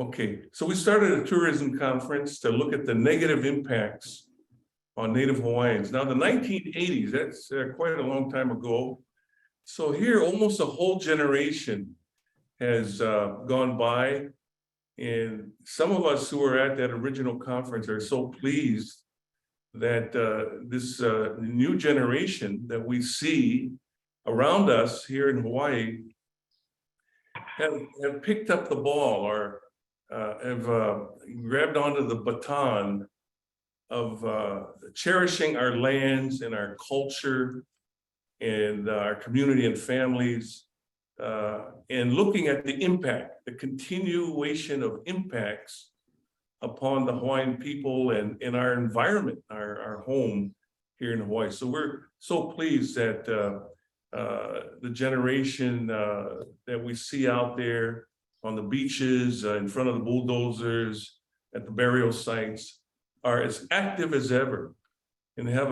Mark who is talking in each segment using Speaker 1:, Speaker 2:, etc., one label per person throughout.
Speaker 1: Okay, so we started a tourism conference to look at the negative impacts on Native Hawaiians. Now, the 1980s, that's quite a long time ago. So here, almost a whole generation has gone by. And some of us who were at that original conference are so pleased that this new generation that we see around us here in Hawaii have picked up the ball or have grabbed onto the baton of cherishing our lands and our culture and our community and families, and looking at the impact, the continuation of impacts upon the Hawaiian people and our environment, our home here in Hawaii. So we're so pleased that the generation that we see out there on the beaches, in front of the bulldozers, at the burial sites, are as active as ever and have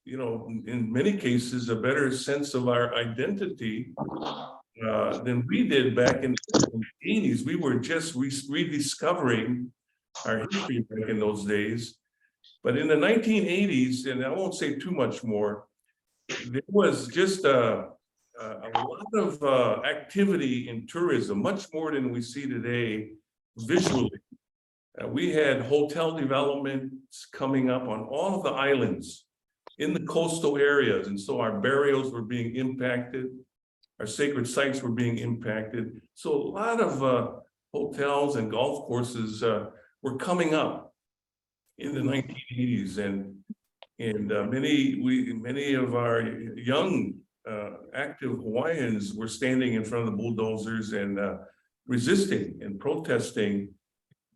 Speaker 1: in many cases, a better sense of our identity than we did back in the 80s. We were just rediscovering our history back in those days. But in the 1980s, and I won't say too much more, there was just a lot of activity in tourism, much more than we see today visually. We had hotel developments coming up on all of the islands in the coastal areas. And so our burials were being impacted. Our sacred sites were being impacted. So a lot of hotels and golf courses were coming up in the 1980s. And many of our young active Hawaiians were standing in front of the bulldozers and resisting and protesting.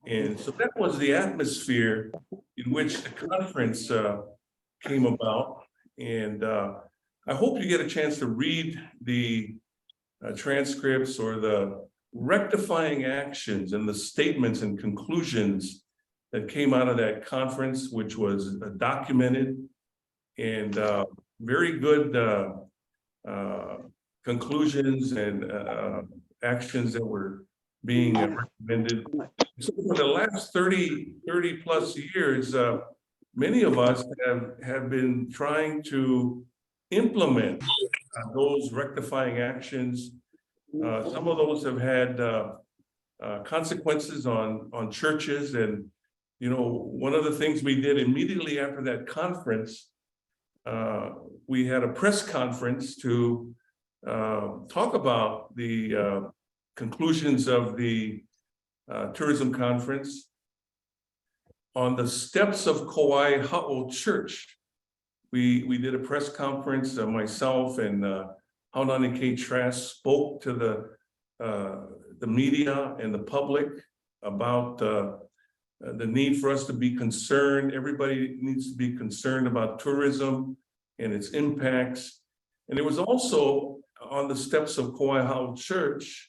Speaker 1: And so that was the atmosphere in which the conference came about. And I hope you get a chance to read the transcripts or the rectifying actions and the statements and conclusions that came out of that conference, which was documented and very good conclusions and actions that were being recommended. So for the last 30 plus years, many of us have been trying to implement those rectifying actions. Some of those have had consequences on churches. And, one of the things we did immediately after that conference, we had a press conference to talk about the conclusions of the tourism conference on the steps of Kauai Ha'o Church. We did a press conference, myself and Haunani K. Trask spoke to the media and the public about the need for us to be concerned. Everybody needs to be concerned about tourism and its impacts. And there was also on the steps of Kauai Ha'o Church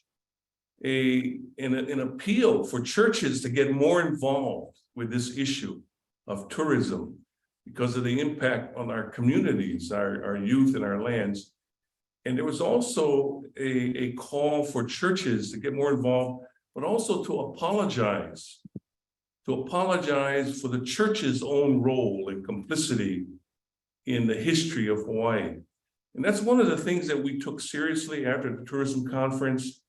Speaker 1: an appeal for churches to get more involved with this issue of tourism because of the impact on our communities, our youth and our lands. And there was also a call for churches to get more involved, but also to apologize for the church's own role and complicity in the history of Hawaii. And that's one of the things that we took seriously after the tourism conference.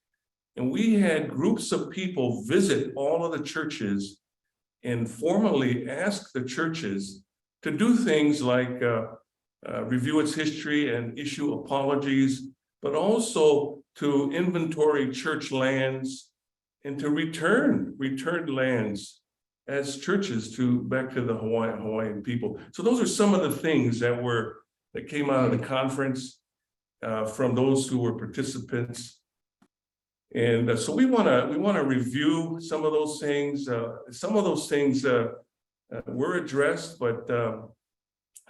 Speaker 1: And we had groups of people visit all of the churches and formally ask the churches to do things like review its history and issue apologies, but also to inventory church lands and to return lands as churches back to the Hawaiian people. So those are some of the things that came out of the conference from those who were participants. And so we want to review some of those things. Some of those things were addressed, but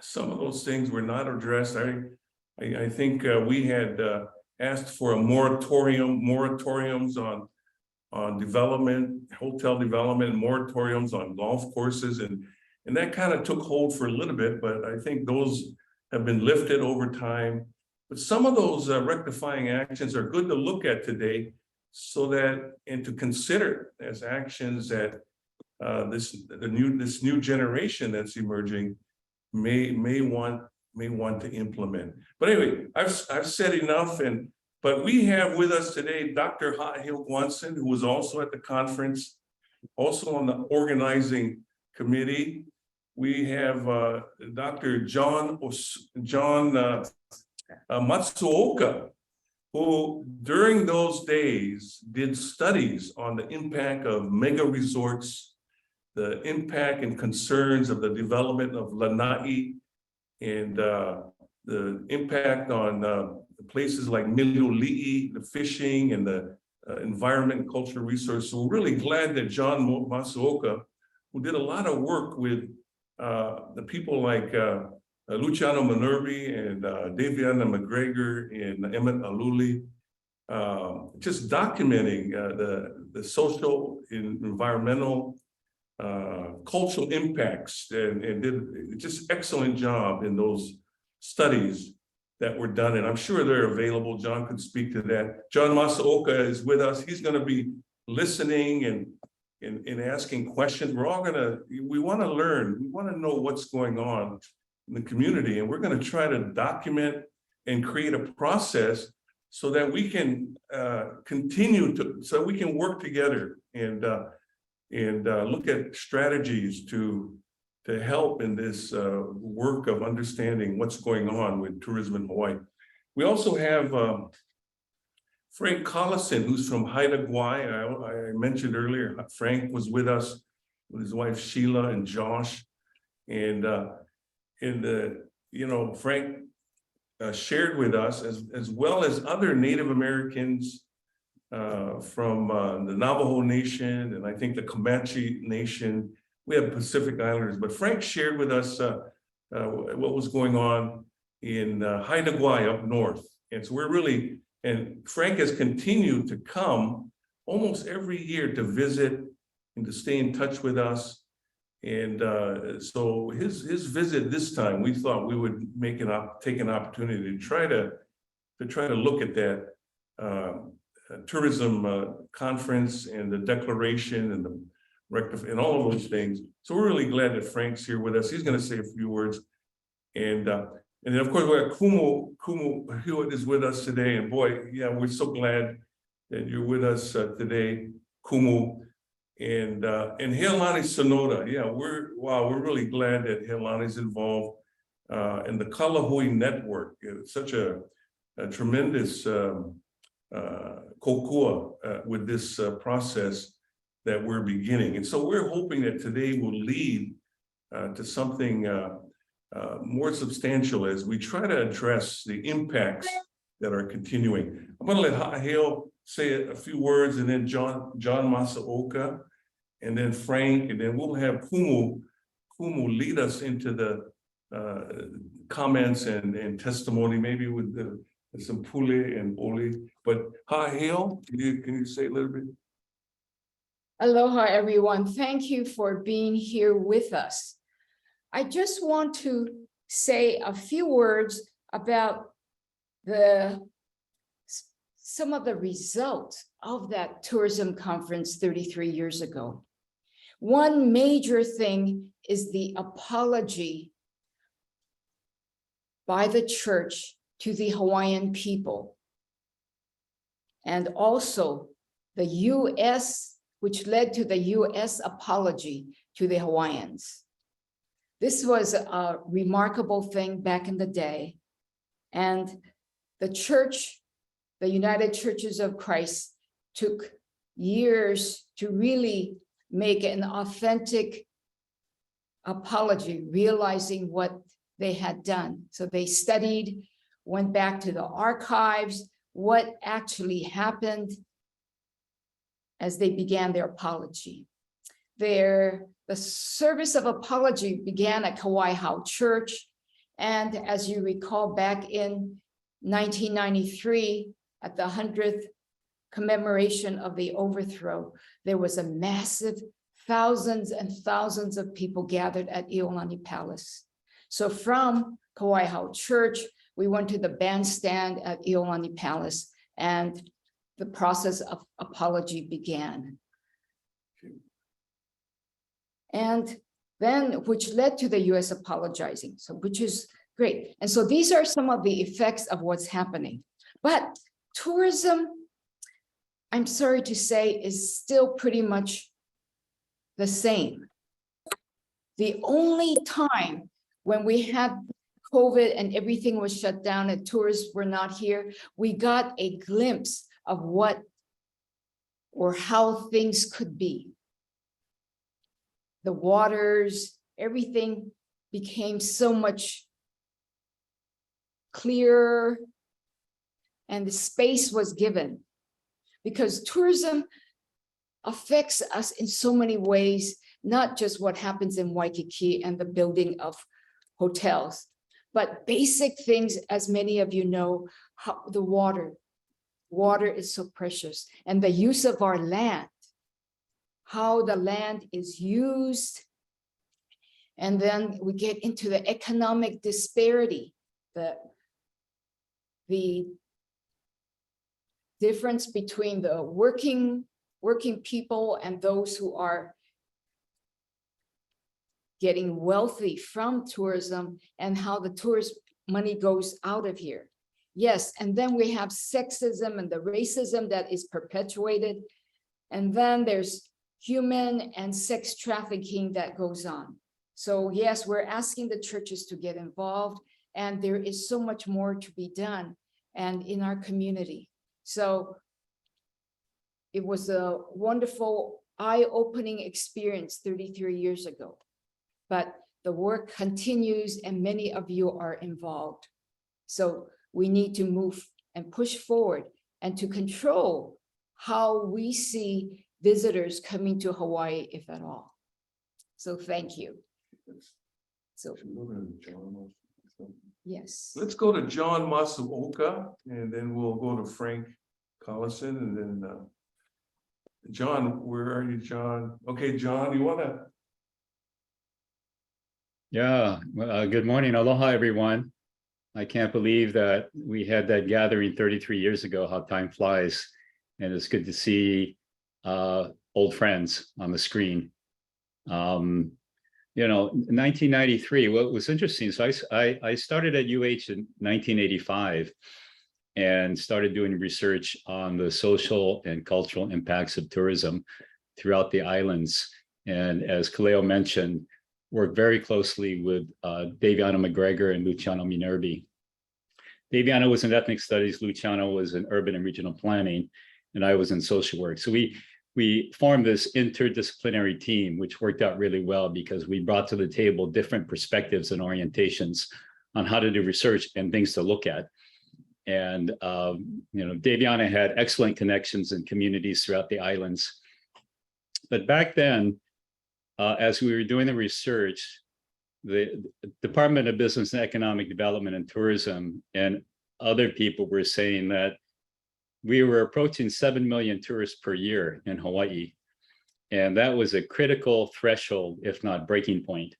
Speaker 1: some of those things were not addressed. I think we had asked for a moratoriums on development, hotel development, moratoriums on golf courses, and that kind of took hold for a little bit. But I think those have been lifted over time. But some of those rectifying actions are good to look at today so that, and to consider as actions that this new generation that's emerging may want to implement. But anyway, I've said enough, but we have with us today Dr. Hawai'i Ecumenical, who was also at the conference, also on the organizing committee. We have Dr. John Matsuoka, who during those days did studies on the impact of mega resorts, the impact and concerns of the development of lanai, and the impact on places like Miliuli'i, the fishing and the environment and cultural resources. So we're really glad that John Matsuoka, who did a lot of work with the people like Luciano Minervi and Daviana McGregor and Emmett Aluli, just documenting the social and environmental cultural impacts, and did just excellent job in those studies that were done. And I'm sure they're available. John could speak to that. John Matsuoka is with us. He's going to be listening and asking questions. We want to learn. We want to know what's going on in the community, and we're going to try to document and create a process so that we can so we can work together and look at strategies to help in this work of understanding what's going on with tourism in Hawaii. We also have Frank Collison, who's from Haida Gwaii. I mentioned earlier, Frank was with us with his wife Sheila and Josh, and Frank shared with us, as well as other Native Americans from the Navajo Nation, and I think the Comanche Nation. We have Pacific Islanders, but Frank shared with us what was going on in Haida Gwaii up north. And so and Frank has continued to come almost every year to visit and to stay in touch with us. And so his visit this time, we thought we would take an opportunity to try to look at that tourism conference and the declaration and and all of those things. So we're really glad that Frank's here with us. He's going to say a few words, and then of course we have Kumu Hewitt is with us today. And boy, yeah, we're so glad that you're with us today, Kumu. And Heilani Sonoda, yeah, we're really glad that Heilani's involved in the Kalahui network. It's such a tremendous kokua with this process that we're beginning. And so we're hoping that today will lead to something more substantial as we try to address the impacts that are continuing. I'm going to let Ha'aheo say a few words, and then John Matsuoka, and then Frank, and then we'll have Kumu lead us into the comments and testimony, maybe with some pule and oli. But Ha'aheo, can you say a little bit?
Speaker 2: Aloha, everyone. Thank you for being here with us. I just want to say a few words about some of the results of that tourism conference 33 years ago. One major thing is the apology by the church to the Hawaiian people, and also the U.S., which led to the U.S. apology to the Hawaiians. This was a remarkable thing back in the day. And the church, the United Churches of Christ, took years to really make an authentic apology, realizing what they had done. So they studied, went back to the archives, what actually happened as they began their apology. The service of apology began at Kauai Hau Church. And as you recall, back in 1993, at the 100th commemoration of the overthrow, there was a massive thousands and thousands of people gathered at Iolani Palace. So from Kauai Hau Church, we went to the bandstand at Iolani Palace, and the process of apology began. And then, which led to the US apologizing, so which is great. And so these are some of the effects of what's happening. But tourism, I'm sorry to say, is still pretty much the same. The only time when we had COVID and everything was shut down and tourists were not here, we got a glimpse of what or how things could be. The waters, everything became so much clearer, and the space was given, because tourism affects us in so many ways, not just what happens in Waikiki and the building of hotels, but basic things, as many of you know, how the water is so precious, and the use of our land, how the land is used. And then we get into the economic disparity, the difference between the working people and those who are getting wealthy from tourism, and how the tourist money goes out of here. Yes, and then we have sexism and the racism that is perpetuated. And then there's human and sex trafficking that goes on. So yes, we're asking the churches to get involved, and there is so much more to be done and in our community. So it was a wonderful, eye-opening experience 33 years ago. But the work continues and many of you are involved. So we need to move and push forward and to control how we see visitors coming to Hawaii, if at all. So thank you. So yes.
Speaker 1: Let's go to John Masuoka, and then we'll go to Frank Collison, and then John, where are you, John? Okay, John, you want to?
Speaker 3: Yeah, good morning. Aloha, everyone. I can't believe that we had that gathering 33 years ago, how time flies. And it's good to see old friends on the screen. You know, 1993, what was interesting, so I started at UH in 1985 and started doing research on the social and cultural impacts of tourism throughout the islands. And as Kaleo mentioned, worked very closely with Daviana McGregor and Luciano Minervi. Daviana was in ethnic studies, Luciano was in urban and regional planning, and I was in social work. So we formed this interdisciplinary team, which worked out really well because we brought to the table different perspectives and orientations on how to do research and things to look at. And you know, Daviana had excellent connections in communities throughout the islands. But back then, as we were doing the research, the Department of Business and Economic Development and Tourism and other people were saying that we were approaching 7 million tourists per year in Hawaii. And that was a critical threshold, if not breaking point,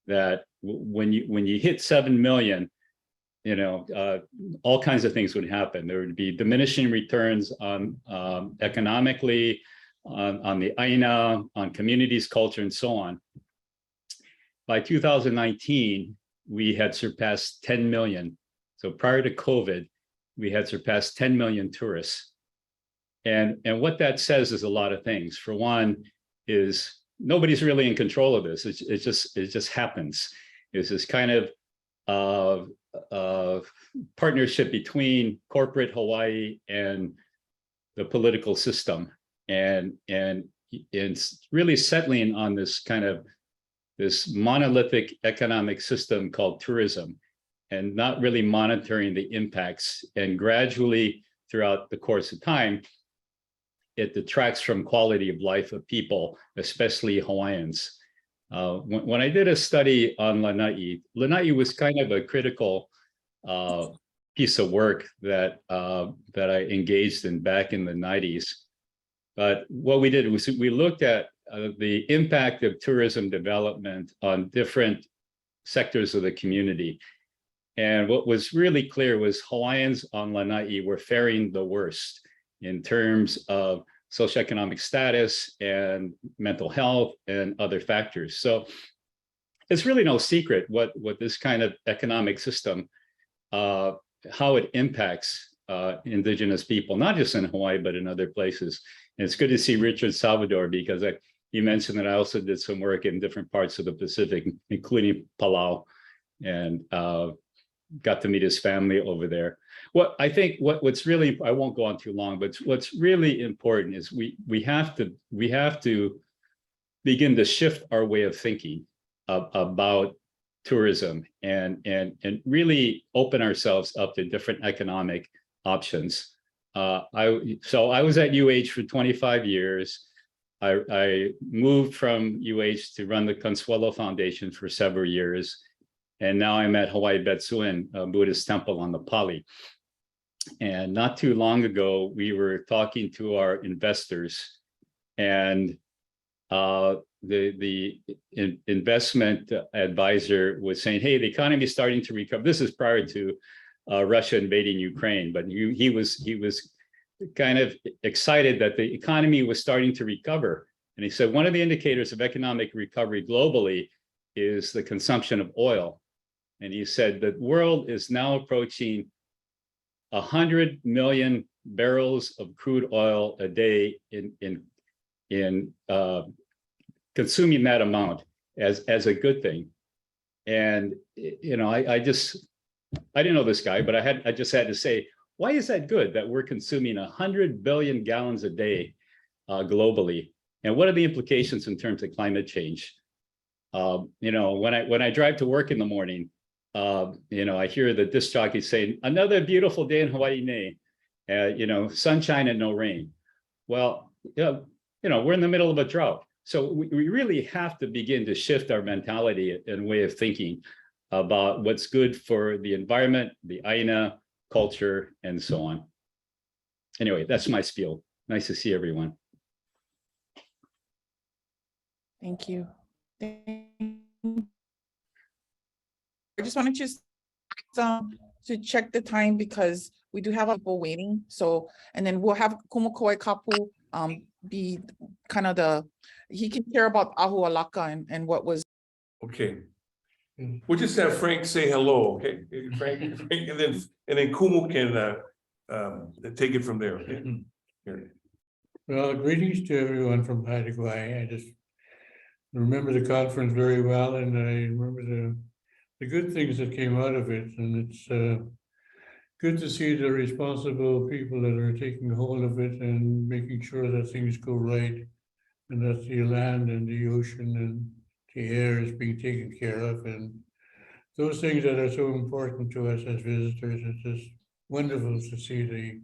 Speaker 3: that when you hit 7 million, you know, all kinds of things would happen. There would be diminishing returns on economically, on the aina, on communities, culture, and so on. By 2019, we had surpassed 10 million. So prior to COVID, we had surpassed 10 million tourists. And what that says is a lot of things. For one, is nobody's really in control of this. It just happens. It's this kind of partnership between corporate Hawaii and the political system. And it's really settling on this kind of this monolithic economic system called tourism, and not really monitoring the impacts. And gradually throughout the course of time, it detracts from quality of life of people, especially Hawaiians. When I did a study on Lanai was kind of a critical piece of work that I engaged in back in the 90s. But what we did was we looked at the impact of tourism development on different sectors of the community. And what was really clear was Hawaiians on Lanai were faring the worst. in terms of socioeconomic status and mental health and other factors. So it's really no secret what this kind of economic system, how it impacts indigenous people, not just in Hawaii, but in other places. And it's good to see Richard Salvador, because you mentioned that I also did some work in different parts of the Pacific, including Palau, and got to meet his family over there. I think what's really, I won't go on too long, but what's really important is we have to begin to shift our way of thinking about tourism and really open ourselves up to different economic options. So I was at UH for 25 years. I moved from UH to run the Consuelo Foundation for several years. And now I'm at Hawaii Betsuin, a Buddhist temple on the Pali. And not too long ago, we were talking to our investors, and the investment advisor was saying, hey, the economy is starting to recover. This is prior to Russia invading Ukraine, but he was kind of excited that the economy was starting to recover. And he said, one of the indicators of economic recovery globally is the consumption of oil. And he said the world is now approaching 100 million barrels of crude oil a day in consuming that amount as a good thing. And you know, I didn't know this guy, but I just had to say, why is that good that we're consuming 100 billion gallons a day globally? And what are the implications in terms of climate change? You know, when I drive to work in the morning, you know, I hear the disc jockey saying, another beautiful day in Hawaii, you know, sunshine and no rain. Well, you know, we're in the middle of a drought. So we really have to begin to shift our mentality and way of thinking about what's good for the environment, the aina, culture, and so on. Anyway, that's my spiel. Nice to see everyone.
Speaker 4: Thank you. I just wanted to check the time because we do have people waiting. So, and then we'll have Kumukoi Kapu be kind of he can share about Ahu Alaka and what was.
Speaker 1: Okay. We'll just have Frank say hello, okay? Frank, and then Kumu can take it from there. Okay? Here.
Speaker 5: Well, greetings to everyone from Hawaii. I just remember the conference very well, and I remember the good things that came out of it. And it's good to see the responsible people that are taking hold of it and making sure that things go right, and that the land and the ocean and the air is being taken care of. And those things that are so important to us as visitors, it's just wonderful to see the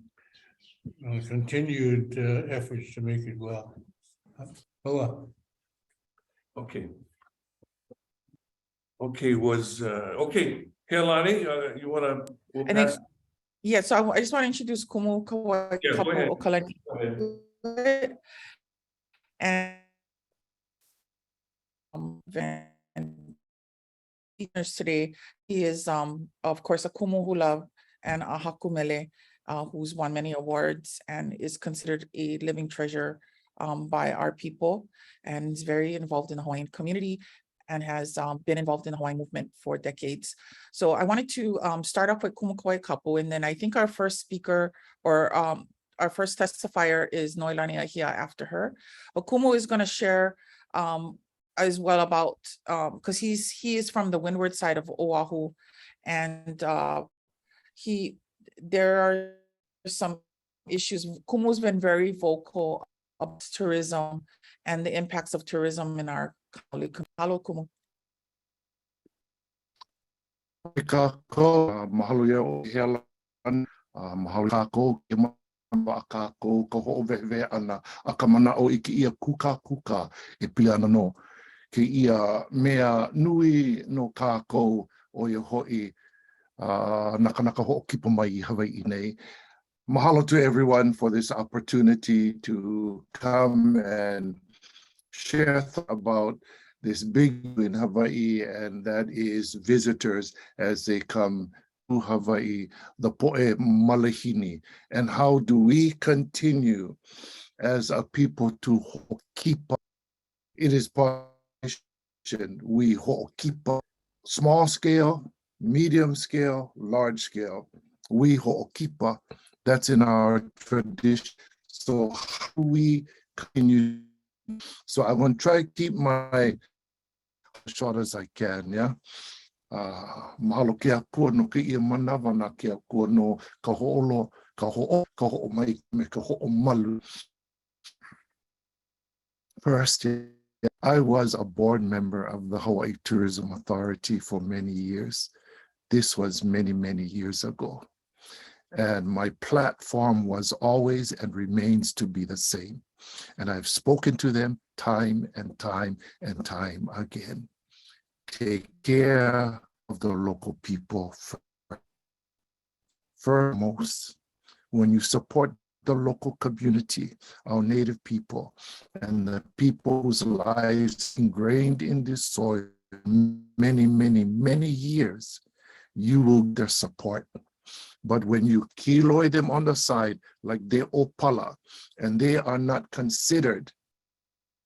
Speaker 5: continued efforts to make it well.
Speaker 1: Okay. Okay, okay, Helani, you wanna? We'll
Speaker 4: And then,
Speaker 1: pass-
Speaker 4: yeah, so I just want to introduce Kumu Kawai
Speaker 1: Yeah, go ahead.
Speaker 4: Kapu Okalani.
Speaker 1: Go ahead.
Speaker 4: And today, he is of course a kumu hula and a hakumele who's won many awards and is considered a living treasure by our people, and is very involved in the Hawaiian community and has been involved in the Hawaiian movement for decades. So I wanted to start off with Kumukoi Kapu, and then I think our first speaker or our first testifier is Noelani Ahia after her. Okumu is going to share as well about, because he is from the windward side of Oʻahu, and there are some issues. Kumu's been very vocal about tourism and the impacts of tourism in our Hello, Kumu.
Speaker 6: Mahalo ia o Helan, mahalo kako ke ma kako ko ho vehe ana a ka mana o iki ia kuka e pili ana no ke ia mea nui no kako o ia hoi naka ho kipa mai I Hawaii nei. Mahalo to everyone for this opportunity to come and share about this big in Hawaii, and that is visitors as they come Hawaii, the poe malahini, and how do we continue as a people to keep up. It is part we keep up small scale, medium scale, large scale. We keep up. That's in our tradition. So how do we continue? So I'm going to try to keep my short as I can, yeah. Mahalo ke akua no ke ia manawa na ke akua no ka ho'olo, ka ho'o mai, me ka ho'o malu. First, I was a board member of the Hawaii Tourism Authority for many years. This was many, many years ago. And my platform was always and remains to be the same. And I've spoken to them time and time and time again. Take care of the local people foremost. When you support the local community, our native people, and the people whose lives ingrained in this soil many, many, many years, you will get their support. But when you kiloi them on the side, like they opala, and they are not considered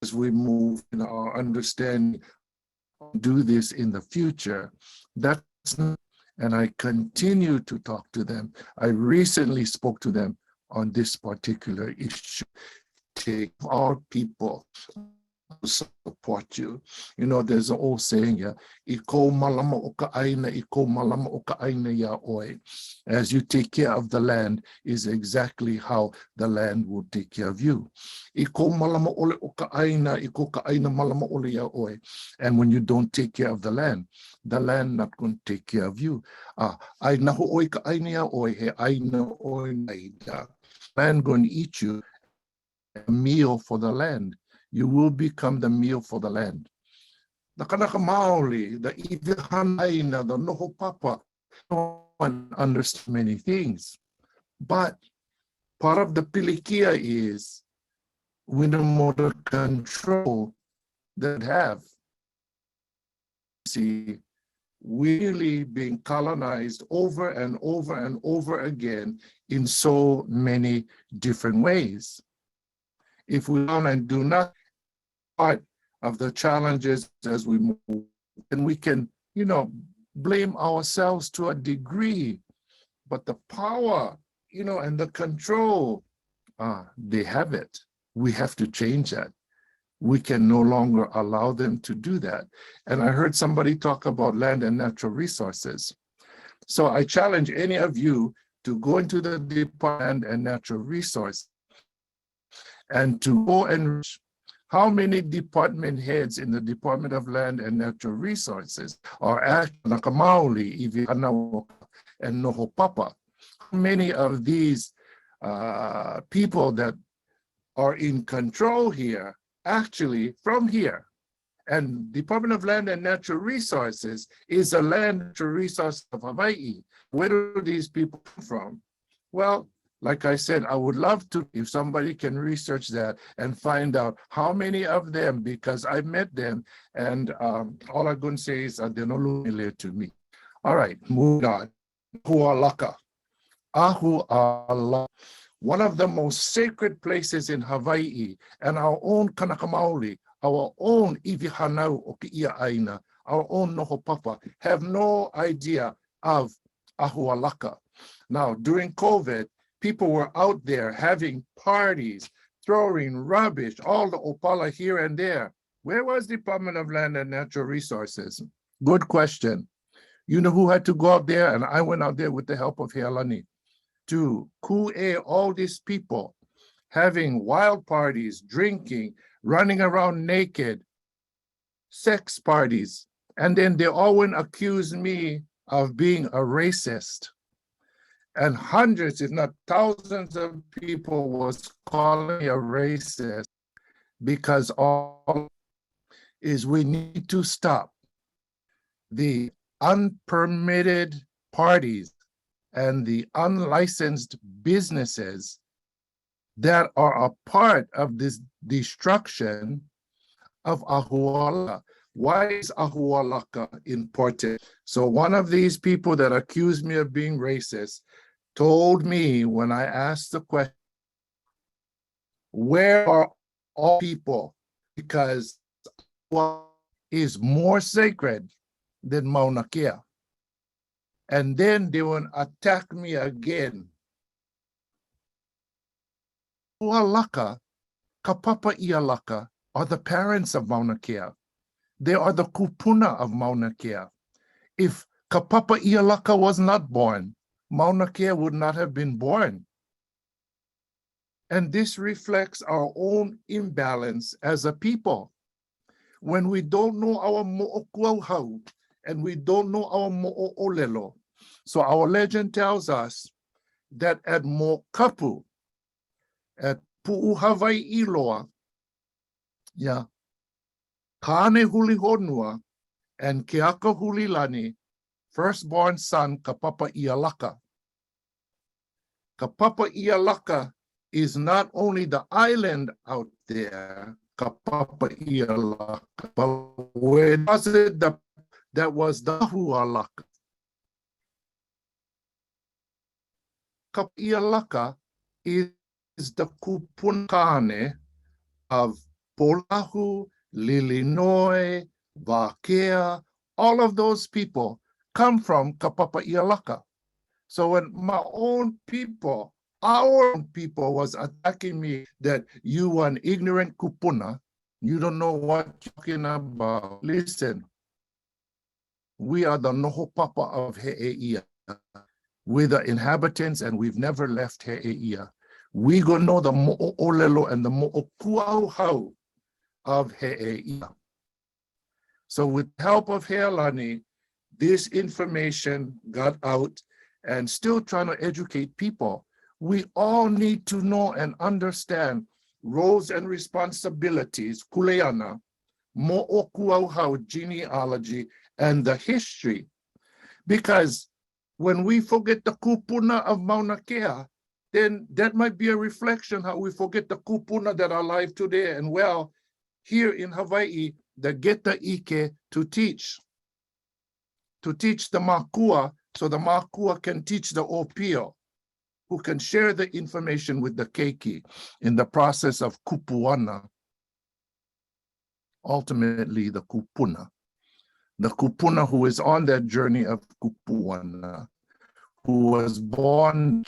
Speaker 6: as we move in our understanding, do this in the future, that's not, and I continue to talk to them. I recently spoke to them on this particular issue. Take our people to support you. You know, there's an old saying, yeah, iko malama o ka aina, iko malama o ka aina ya oi. As you take care of the land is exactly how the land will take care of you. Iko malama ole o ka aina, iko ka aina malama ole ya oi. And when you don't take care of the land not going to take care of you. Aina ho oi ka aina ya oi, he aina oi naida. Land going to eat you, a meal for the land. You will become the meal for the land. The kanaka maoli, the ivihanaina, the noho papa, no one understands many things. But part of the pilikia is we no more the control that have. See, really being colonized over and over and over again in so many different ways. If we don't and do not part of the challenges as we move, and we can, you know, blame ourselves to a degree, but the power, you know, and the control, they have it. We have to change that. We can no longer allow them to do that. And I heard somebody talk about land and natural resources. So I challenge any of you to go into the Department and Natural Resources and to go and how many department heads in the Department of Land and Natural Resources are actually Nakamauli, Ivianawa, and Noho Papa. How many of these people that are in control here actually from here? And Department of Land and Natural Resources is a land natural resource of Hawaii. Where do these people come from? Well, like I said, I would love to, if somebody can research that and find out how many of them, because I met them, and all I'm going to say is they're not familiar to me. All right, moving on. Hualaka. Ahu'ala. One of the most sacred places in Hawaii, and our own Kanaka Maoli, our own Ivihanau o Ki'ia Aina, our own Noho Papa, have no idea of Ahualaka. Now, during COVID, people were out there having parties, throwing rubbish, all the opala here and there. Where was Department of Land and Natural Resources? Good question. You know who had to go out there? And I went out there with the help of Healani to ku'e all these people having wild parties, drinking, running around naked, sex parties. And then they all went accuse me of being a racist. And hundreds, if not thousands of people was calling me a racist because all is we need to stop the unpermitted parties and the unlicensed businesses that are a part of this destruction of Ahuala. Why is Ahualaka important? So one of these people that accused me of being racist told me when I asked the question, where are all people? Because what is more sacred than Mauna Kea. And then they will attack me again. Ahualaka, Kapapa Ialaka are the parents of Mauna Kea. They are the kupuna of Mauna Kea. If Kapapa Ialaka was not born, Mauna Kea would not have been born. And this reflects our own imbalance as a people. When we don't know our mo'okuauhau and we don't know our mo'olelo. So our legend tells us that at Mokapu, at Pu'u Hawai'i Loa, Kane Huli Honua and Keaka Hulilani, firstborn son Kapapa Ialaka. Kapapa Ialaka is not only the island out there, Kapapa Ialaka, but where was it that was the Hualaka? Kapapa Ialaka is the kupunkane of Oʻahu, Lilinoe, Vakea, all of those people come from Kapapa Ialaka. So when my own people, our own people was attacking me that you are an ignorant kupuna, you don't know what you're talking about. Listen, we are the noho papa of He'eia. We're the inhabitants and we've never left He'eia. We gonna know the mo'olelo and the mo'okuauhau of He'eia. So with the help of Healani, this information got out and still trying to educate people. We all need to know and understand roles and responsibilities, kuleana, mo'okuauhau genealogy, and the history. Because when we forget the kupuna of Mauna Kea, then that might be a reflection how we forget the kupuna that are alive today and well here in Hawaii that get the ike to teach the makua so the makua can teach the opio, who can share the information with the keiki in the process of kupuana, ultimately the kupuna who is on that journey of kupuana, who was born,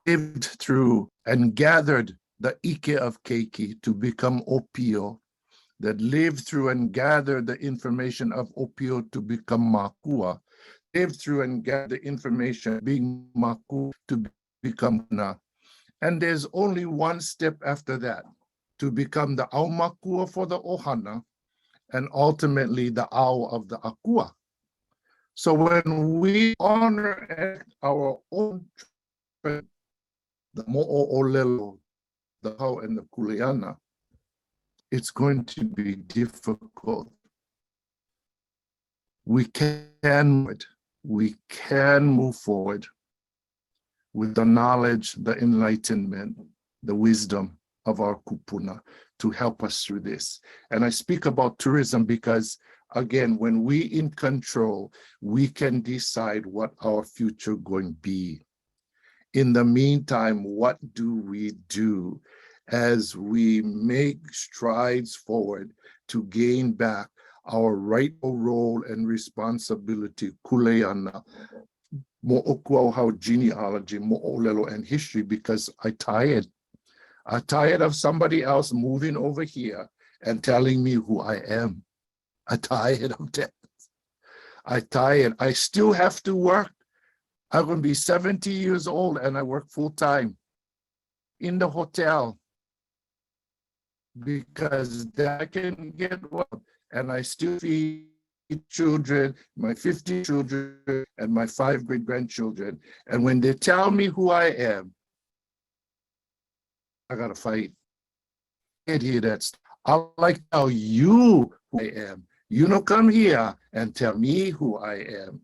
Speaker 6: lived through and gathered the ike of keiki to become opio, that lived through and gathered the information of opio to become makua, lived through and gathered the information being maku to become na. And there's only one step after that, to become the aumakua for the ohana, and ultimately the au of the akua. So when we honor our own, the mo'olelo, the hau and the kuleana, it's going to be difficult. We can move forward with the knowledge, the enlightenment, the wisdom of our kupuna to help us through this. And I speak about tourism because, again, when we in control, we can decide what our future going to be. In the meantime, what do we do as we make strides forward to gain back our rightful role and responsibility, kuleana, mo'okuauhau genealogy, mo'olelo, and history, because I'm tired of somebody else moving over here and telling me who I am. I'm tired of that. I'm tired. I still have to work. I'm going to be 70 years old and I work full time in the hotel because I can get well and I still feed children, my 50 children and my 5 great-grandchildren. And when they tell me who I am, I gotta fight. I can't hear that. I like to tell you who I am. You don't come here and tell me who I am.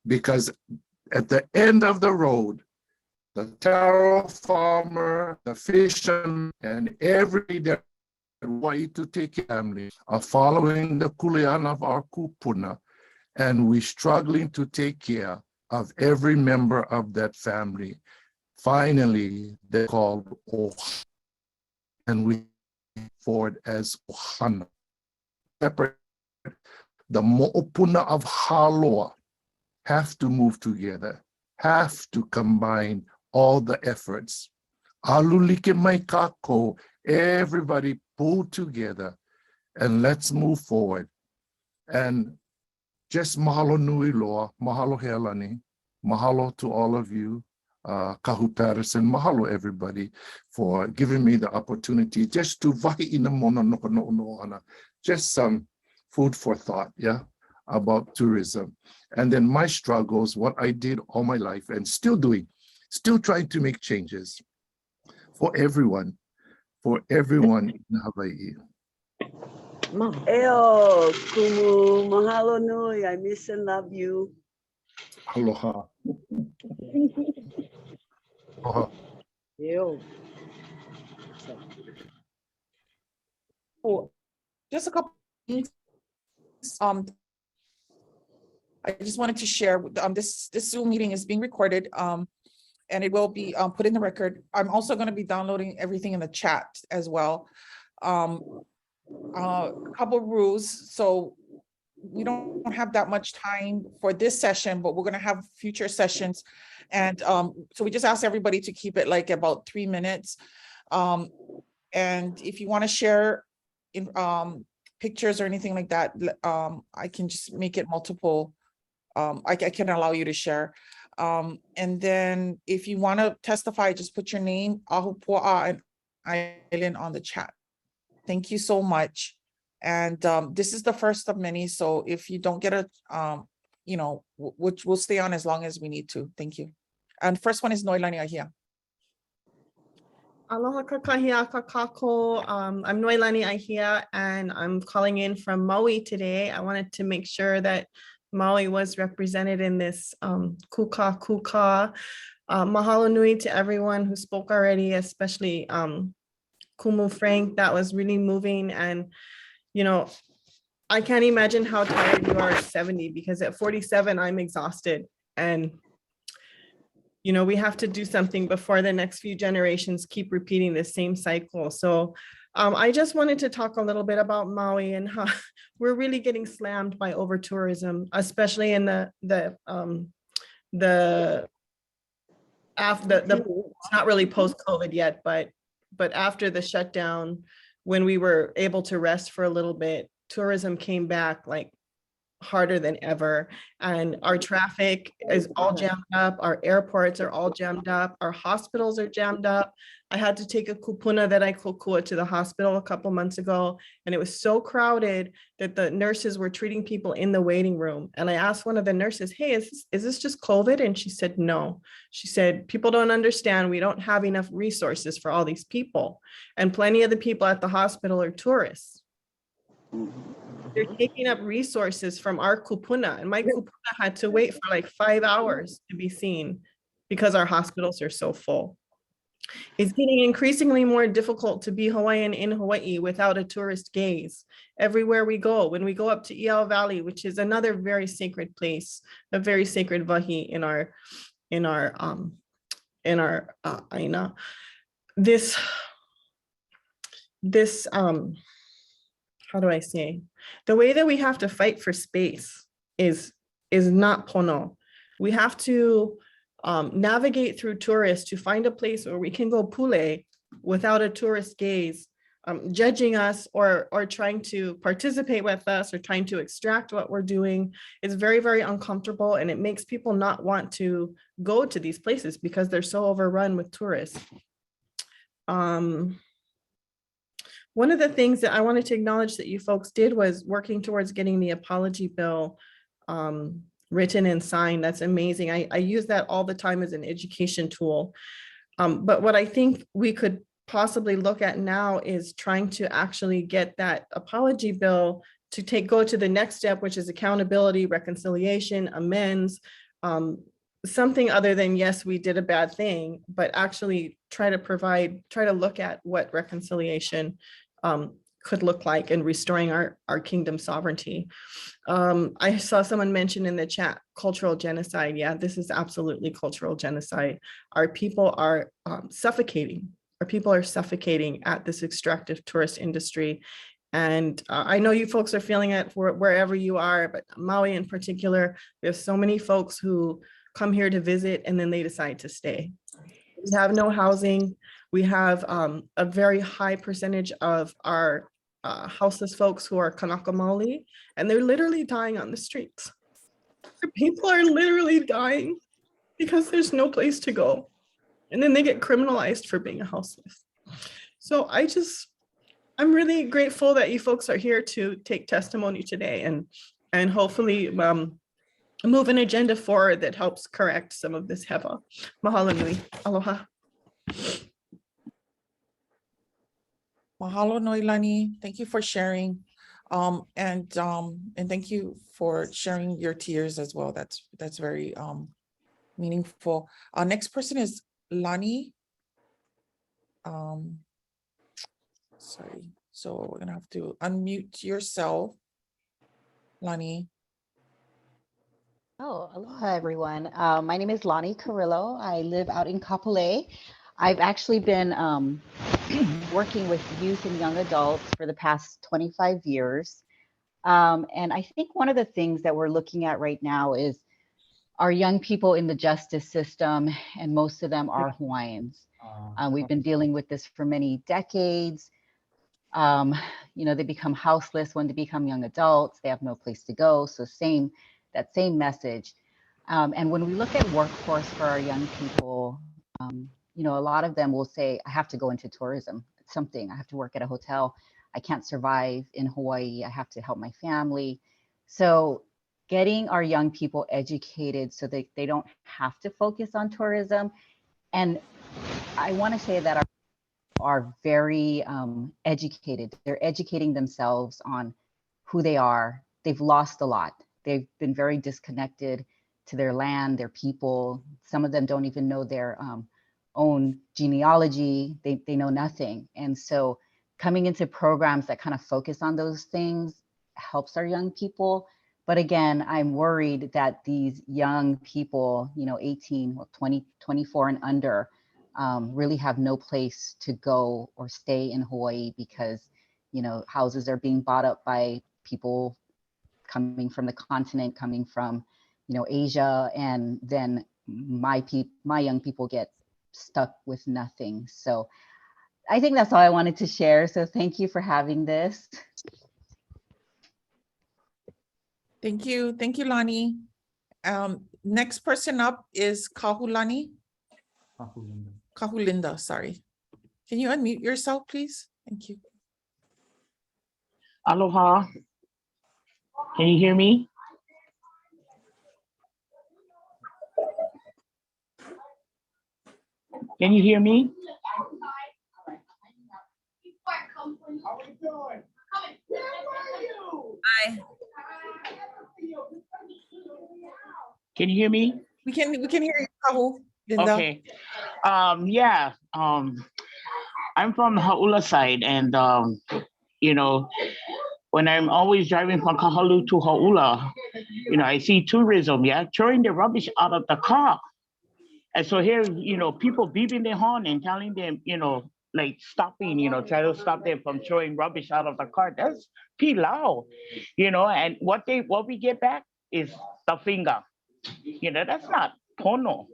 Speaker 6: Because at the end of the road, the taro farmer, the fisherman, and every Waiʻi family are following the kuleana of our kupuna, and we're struggling to take care of every member of that family. Finally, they're called Oʻahu, and we forward as Ohana. Separate the mo'opuna of Haloa have to move together, have to combine all the efforts. Alulike mai kako, everybody pull together and let's move forward. And just mahalo nui loa, mahalo healani, mahalo to all of you, Kahu Patterson, mahalo everybody for giving me the opportunity just to vai ina mona no ana, just some food for thought, yeah, about tourism. And then my struggles, what I did all my life and still doing, still trying to make changes for everyone in Hawaii.
Speaker 7: Eo, kumu, mahalo nui, I miss and love you.
Speaker 6: Aloha. Aloha.
Speaker 7: Eo.
Speaker 4: Oh, just a couple things. I just wanted to share, this Zoom meeting is being recorded, and it will be put in the record. I'm also going to be downloading everything in the chat as well. A couple rules. So we don't have that much time for this session, but we're going to have future sessions. And so we just ask everybody to keep it like about 3 minutes. And if you want to share in pictures or anything like that, I can just make it multiple. I can allow you to share. And then if you want to testify, just put your name, Ahupua'a and Island on the chat. Thank you so much. And this is the first of many. So if you don't get a, you know, we'll stay on as long as we need to. Thank you. And first one is Noelani Ahia.
Speaker 8: Aloha kakahia kakako. I'm Noelani Ahia, and I'm calling in from Maui today. I wanted to make sure that Maui was represented in this kuka kuka. Mahalo nui to everyone who spoke already, especially Kumu Frank. That was really moving. And, you know, I can't imagine how tired you are at 70, because at 47, I'm exhausted. And, you know, we have to do something before the next few generations keep repeating the same cycle. So I just wanted to talk a little bit about Maui and how we're really getting slammed by over tourism, especially in it's not really post-COVID yet, but after the shutdown, when we were able to rest for a little bit, tourism came back like harder than ever, and our traffic is all jammed up, our airports are all jammed up, our hospitals are jammed up. I had to take a kupuna that I kokua to the hospital a couple months ago, and it was so crowded that the nurses were treating people in the waiting room. And I asked one of the nurses, hey, is this just COVID? And she said, no. She said, people don't understand, we don't have enough resources for all these people. And plenty of the people at the hospital are tourists. They're taking up resources from our kupuna, and my kupuna had to wait for like 5 hours to be seen because our hospitals are so full. It's getting increasingly more difficult to be Hawaiian in Hawaii without a tourist gaze. Everywhere we go, when we go up to Iao Valley, which is another very sacred place, a very sacred wahi in our aina, this how do I say? The way that we have to fight for space is not pono. We have to navigate through tourists to find a place where we can go pule without a tourist gaze, judging us or trying to participate with us or trying to extract what we're doing. It's very, very uncomfortable, and it makes people not want to go to these places because they're so overrun with tourists. One of the things that I wanted to acknowledge that you folks did was working towards getting the apology bill written and signed. That's amazing. I use that all the time as an education tool. But what I think we could possibly look at now is trying to actually get that apology bill to go to the next step, which is accountability, reconciliation, amends, something other than, yes, we did a bad thing, but actually try to look at what reconciliation could look like in restoring our kingdom sovereignty. I saw someone mention in the chat, cultural genocide. Yeah, this is absolutely cultural genocide. Our people are suffocating. Our people are suffocating at this extractive tourist industry. And I know you folks are feeling it wherever you are, but Maui in particular, we have so many folks who come here to visit and then they decide to stay. We have no housing. We have a very high percentage of our houseless folks who are Kanaka Maoli, and they're literally dying on the streets. People are literally dying because there's no place to go. And then they get criminalized for being houseless. So I'm really grateful that you folks are here to take testimony today and hopefully move an agenda forward that helps correct some of this hewa. Mahalo nui. Aloha.
Speaker 4: Mahalo nui, Lani. Thank you for sharing. And thank you for sharing your tears as well. That's very meaningful. Our next person is Lani. Sorry. So we're gonna have to unmute yourself, Lani.
Speaker 9: Oh, aloha everyone. My name is Lonnie Carrillo. I live out in Kapolei. I've actually been working with youth and young adults for the past 25 years. And I think one of the things that we're looking at right now is our young people in the justice system, and most of them are Hawaiians. We've been dealing with this for many decades. You know, they become houseless when they become young adults. They have no place to go. So that same message. And when we look at workforce for our young people, you know, a lot of them will say, I have to go into tourism. It's something. I have to work at a hotel. I can't survive in Hawaii. I have to help my family. So getting our young people educated so that they don't have to focus on tourism. And I want to say that are very educated. They're educating themselves on who they are. They've lost a lot. They've been very disconnected to their land, their people. Some of them don't even know their own genealogy. They know nothing. And so coming into programs that kind of focus on those things helps our young people. But again, I'm worried that these young people, you know, 18, 20, 24 and under, really have no place to go or stay in Hawaii because, you know, houses are being bought up by people coming from the continent, coming from, you know, Asia, and then my young people get stuck with nothing. So I think that's all I wanted to share. So thank you for having this.
Speaker 4: Thank you, Lani. Next person up is Kahulani. Kahulinda, sorry. Can you unmute yourself, please? Thank you.
Speaker 10: Aloha. Can you hear me? Can you hear me?
Speaker 8: Hi.
Speaker 10: Can you hear me?
Speaker 4: We can hear you, Kahu. Linda.
Speaker 10: Okay. Yeah. I'm from the Hauʻula side, and you know, when I'm always driving from Kahalu to Hauʻula, you know, I see tourism, yeah, throwing the rubbish out of the car. And so here, you know, people beeping their horn and telling them, you know, like stopping, you know, try to stop them from throwing rubbish out of the car. That's pilau, you know, and what we get back is the finger. You know, that's not pono.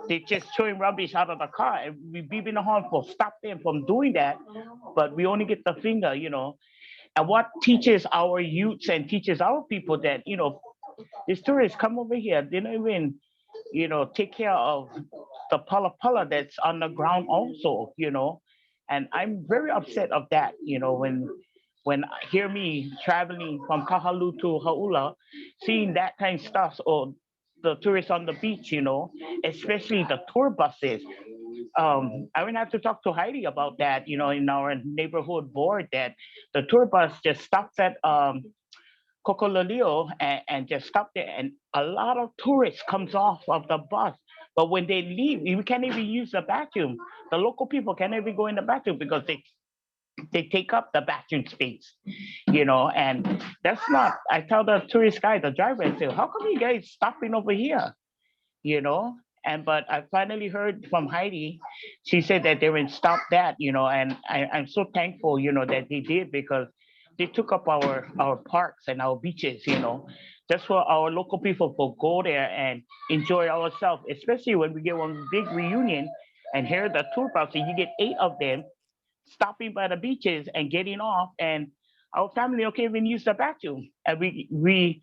Speaker 10: They're just throwing rubbish out of the car, and we beeping the horn for stop them from doing that, but we only get the finger, you know. And what teaches our youths and teaches our people that, you know, these tourists come over here, they don't even, you know, take care of the pala that's on the ground also, you know. And I'm very upset of that, you know, when I hear me traveling from Kahalu to Hauʻula, seeing that kind of stuff, or the tourists on the beach, you know, especially the tour buses. I would have to talk to Heidi about that, you know, in our neighborhood board, that the tour bus just stops at Kokololio and just stop there, and a lot of tourists comes off of the bus. But when they leave, you can't even use the bathroom. The local people can't even go in the bathroom because they take up the bathroom space, and that's not, I tell the tourist guy, the driver, I say, how come you guys stopping over here? But I finally heard from Heidi, she said that they would stop that, and I'm so thankful, that they did, because they took up our parks and our beaches, just for our local people to go there and enjoy ourselves, especially when we get one big reunion and here the tour bus, and you get 8 of them stopping by the beaches and getting off, and our family don't even use the bathroom. And we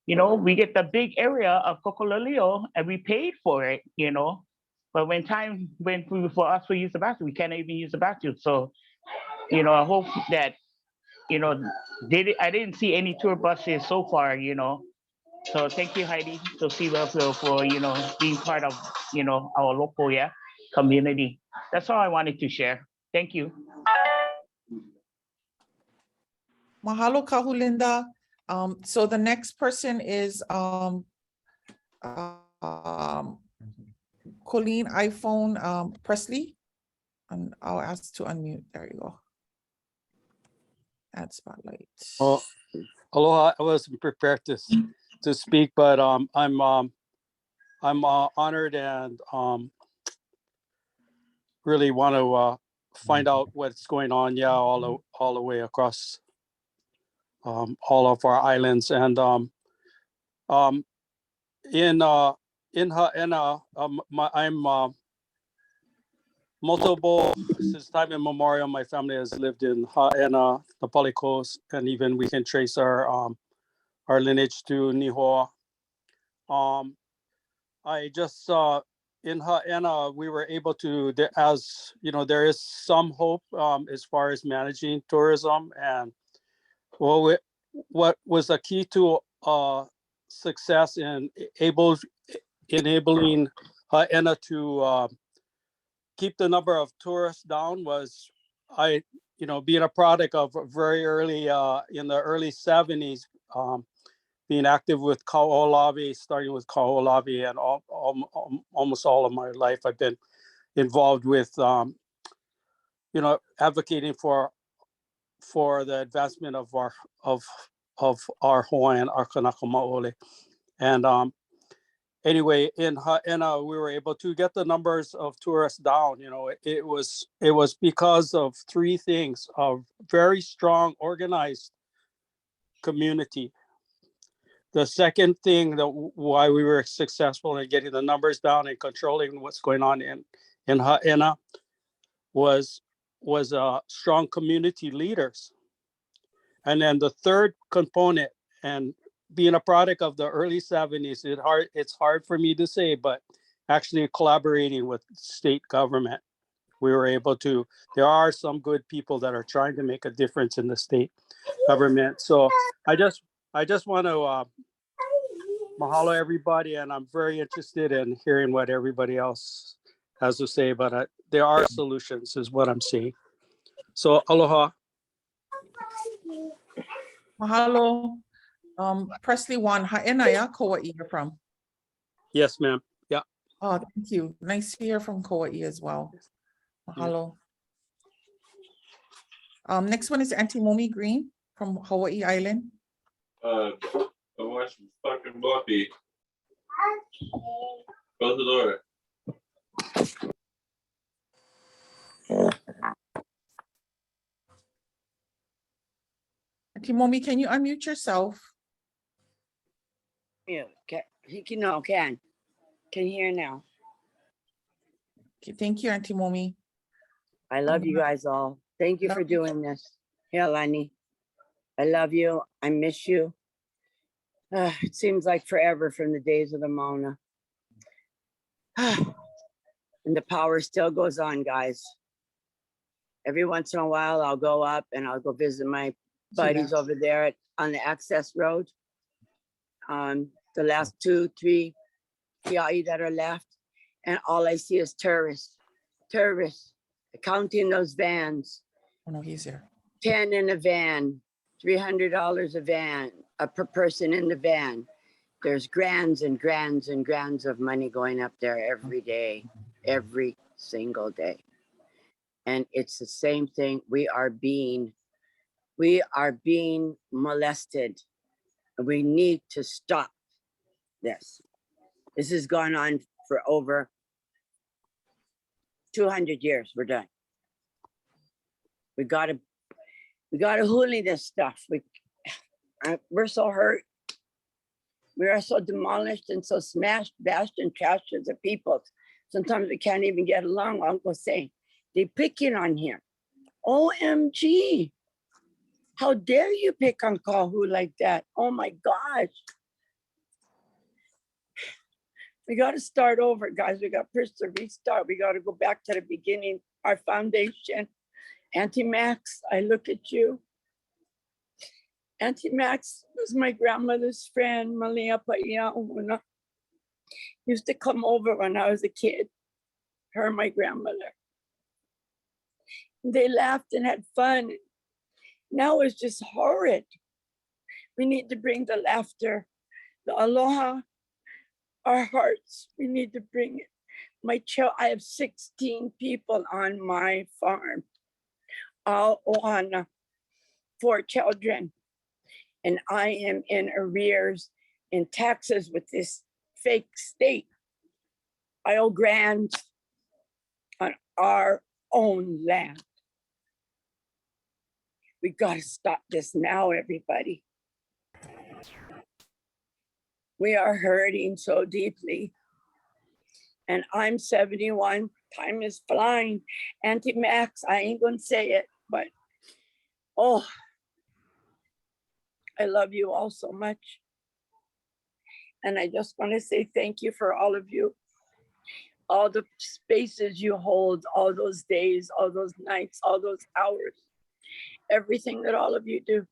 Speaker 10: get the big area of Kokololeo and we paid for it, But when for us to use the bathroom, we can't even use the bathroom. So, I hope that, I didn't see any tour buses so far, So thank you, Heidi, to see for, being part of, our local, community. That's all I wanted to share. Thank you.
Speaker 4: Mahalo Kahulinda. So the next person is Colleen iPhone Presley. And I'll ask to unmute. There you go. Add spotlight.
Speaker 11: Well, aloha. I wasn't prepared to speak, but I'm honored and really want to find out what's going on. Yeah, all the way across all of our islands, and in Ha'ena, I'm multiple since time immemorial. My family has lived in Ha'ena, the Pali Coast, and even we can trace our lineage to Nihoa. I just in Ha'ena, we were able to, as you know, there is some hope as far as managing tourism, and what was a key to success in enabling Ha'ena to keep the number of tourists down was being a product of very early in the early 70s, being active with Kauho'olawe, starting with Kauho'olawe, and almost all of my life I've been involved with advocating for the advancement of our Hawaiian, our Kanaka Maoli. And anyway, in Ha'ena, we were able to get the numbers of tourists down. It was because of 3 things: a very strong, organized community. The second thing why we were successful in getting the numbers down and controlling what's going on in Ha'ena was strong community leaders. And then the third component, and being a product of the early 70s, it's hard for me to say, but actually collaborating with state government, we were able to. There are some good people that are trying to make a difference in the state government. So I just want to mahalo everybody, and I'm very interested in hearing what everybody else has to say, but there are solutions is what I'm seeing. So aloha.
Speaker 4: Mahalo. Presley Wan, Ha'ena, ya, Kauai you're from.
Speaker 11: Yes, ma'am. Yeah.
Speaker 4: Oh, thank you. Nice to hear from Kauai as well. Mahalo. Next one is Auntie Momi Green from Hawaii Island.
Speaker 12: I watched fucking Buffy. Close the door.
Speaker 4: Auntie Momi, can you unmute yourself?
Speaker 7: Yeah, can hear now.
Speaker 4: Okay, thank you, Auntie Momi.
Speaker 7: I love you guys all. Thank you for doing this. Yeah, Lani, I love you. I miss you. It seems like forever from the days of the Mauna. And the power still goes on, guys. Every once in a while, I'll go up and I'll go visit my buddies over there on the access road. The last 2, 3 kiai that are left, and all I see is tourists counting those vans.
Speaker 4: Oh no, he's here.
Speaker 7: 10 in a van, $300 a van, per person in the van. There's grands and grands and grands of money going up there every day, every single day. And it's the same thing. We are being molested. We need to stop this. This has gone on for over 200 years. We're done. We gotta huli this stuff. We're so hurt. We are so demolished and so smashed, bashed, and trashed as a people. Sometimes we can't even get along. Uncle saying, they picking on him. OMG. How dare you pick on Kahu like that? Oh my gosh. We got to start over, guys. We got to restart. We got to go back to the beginning. Our foundation. Auntie Max, I look at you. Auntie Max was my grandmother's friend, Malia Pa'ia'umuna. Used to come over when I was a kid, her and my grandmother. They laughed and had fun. Now it's just horrid. We need to bring the laughter, the aloha, our hearts. We need to bring it. I have 16 people on my farm. All ohana, 4 children. And I am in arrears in taxes with this fake state. I owe grants on our own land. We gotta stop this now, everybody. We are hurting so deeply. And I'm 71, time is flying. Auntie Max, I ain't gonna say it, but oh, I love you all so much. And I just wanna say thank you for all of you. All the spaces you hold, all those days, all those nights, all those hours. Everything that all of you do.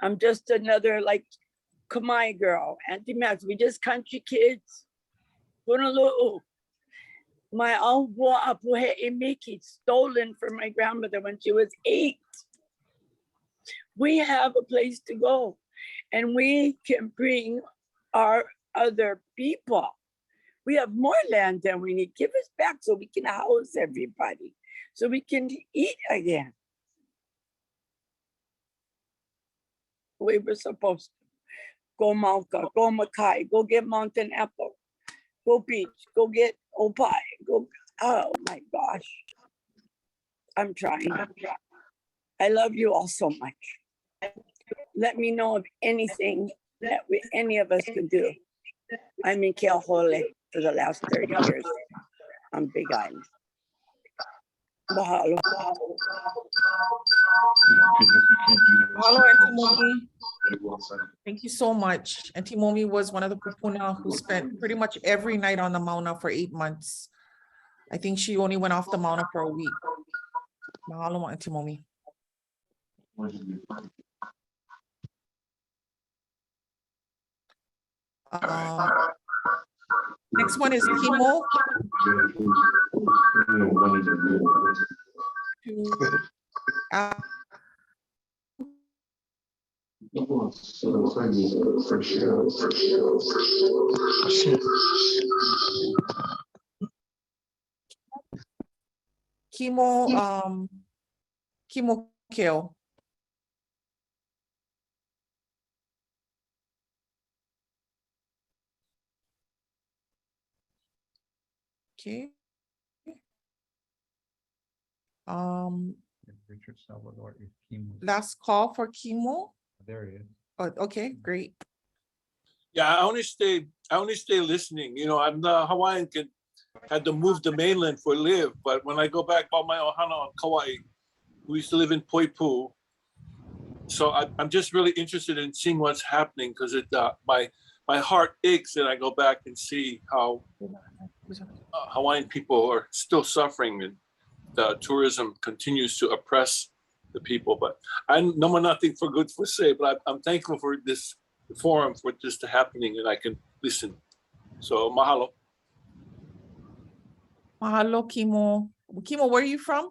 Speaker 7: I'm just another like Kamai girl, Auntie Max, we just country kids. Honolulu. My ahuwa apuhe'i Miki stolen from my grandmother when she was 8. We have a place to go and we can bring our other people. We have more land than we need. Give us back so we can house everybody, so we can eat again. We were supposed to go Mauka, go Makai, go get Mountain Apple, go beach, go get Opai, go, oh my gosh. I'm trying. I love you all so much. Let me know of anything that any of us could do. I'm in Keahole for the last 30 years on Big Island. Mahalo.
Speaker 4: Mahalo, Auntie Momi. Thank you so much. Auntie Momi was one of the kupuna who spent pretty much every night on the Mauna for 8 months. I think she only went off the Mauna for a week. Mahalo, Auntie Momi. Next one is Kimo. Kimo Kale. Okay.
Speaker 3: Richard Salvador is Kimo.
Speaker 4: Last call for Kimo.
Speaker 3: There he is.
Speaker 4: Oh, okay, great.
Speaker 1: Yeah, I only stay listening. You know, I'm the Hawaiian kid, had to move to mainland for live, but when I go back by my ohana on Kauai, we used to live in Poipu. So I'm just really interested in seeing what's happening because it my heart aches and I go back and see how Hawaiian people are still suffering and tourism continues to oppress the people. But I know nothing for good for say, but I'm thankful for this forum, for this happening, and I can listen. So mahalo.
Speaker 4: Mahalo, Kimo. Kimo, where are you from?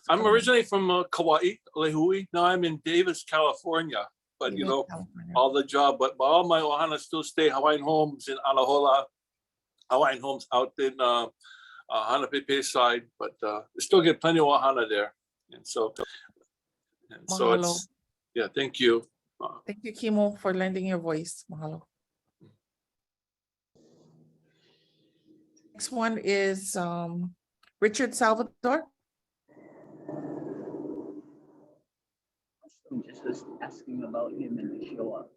Speaker 1: I'm originally from Kauai, Lehui. Now I'm in Davis, California. But you know, all the job, but all my ohana still stay Hawaiian homes in Alahola, Hawaiian homes out in
Speaker 12: Hanapepe side, but we still get plenty of wahana there. And so
Speaker 4: Mahalo.
Speaker 12: it's, yeah, thank you.
Speaker 4: Thank you, Kimo, for lending your voice. Mahalo. Next one is Richard Salvador.
Speaker 13: I'm just was asking about him in the show up.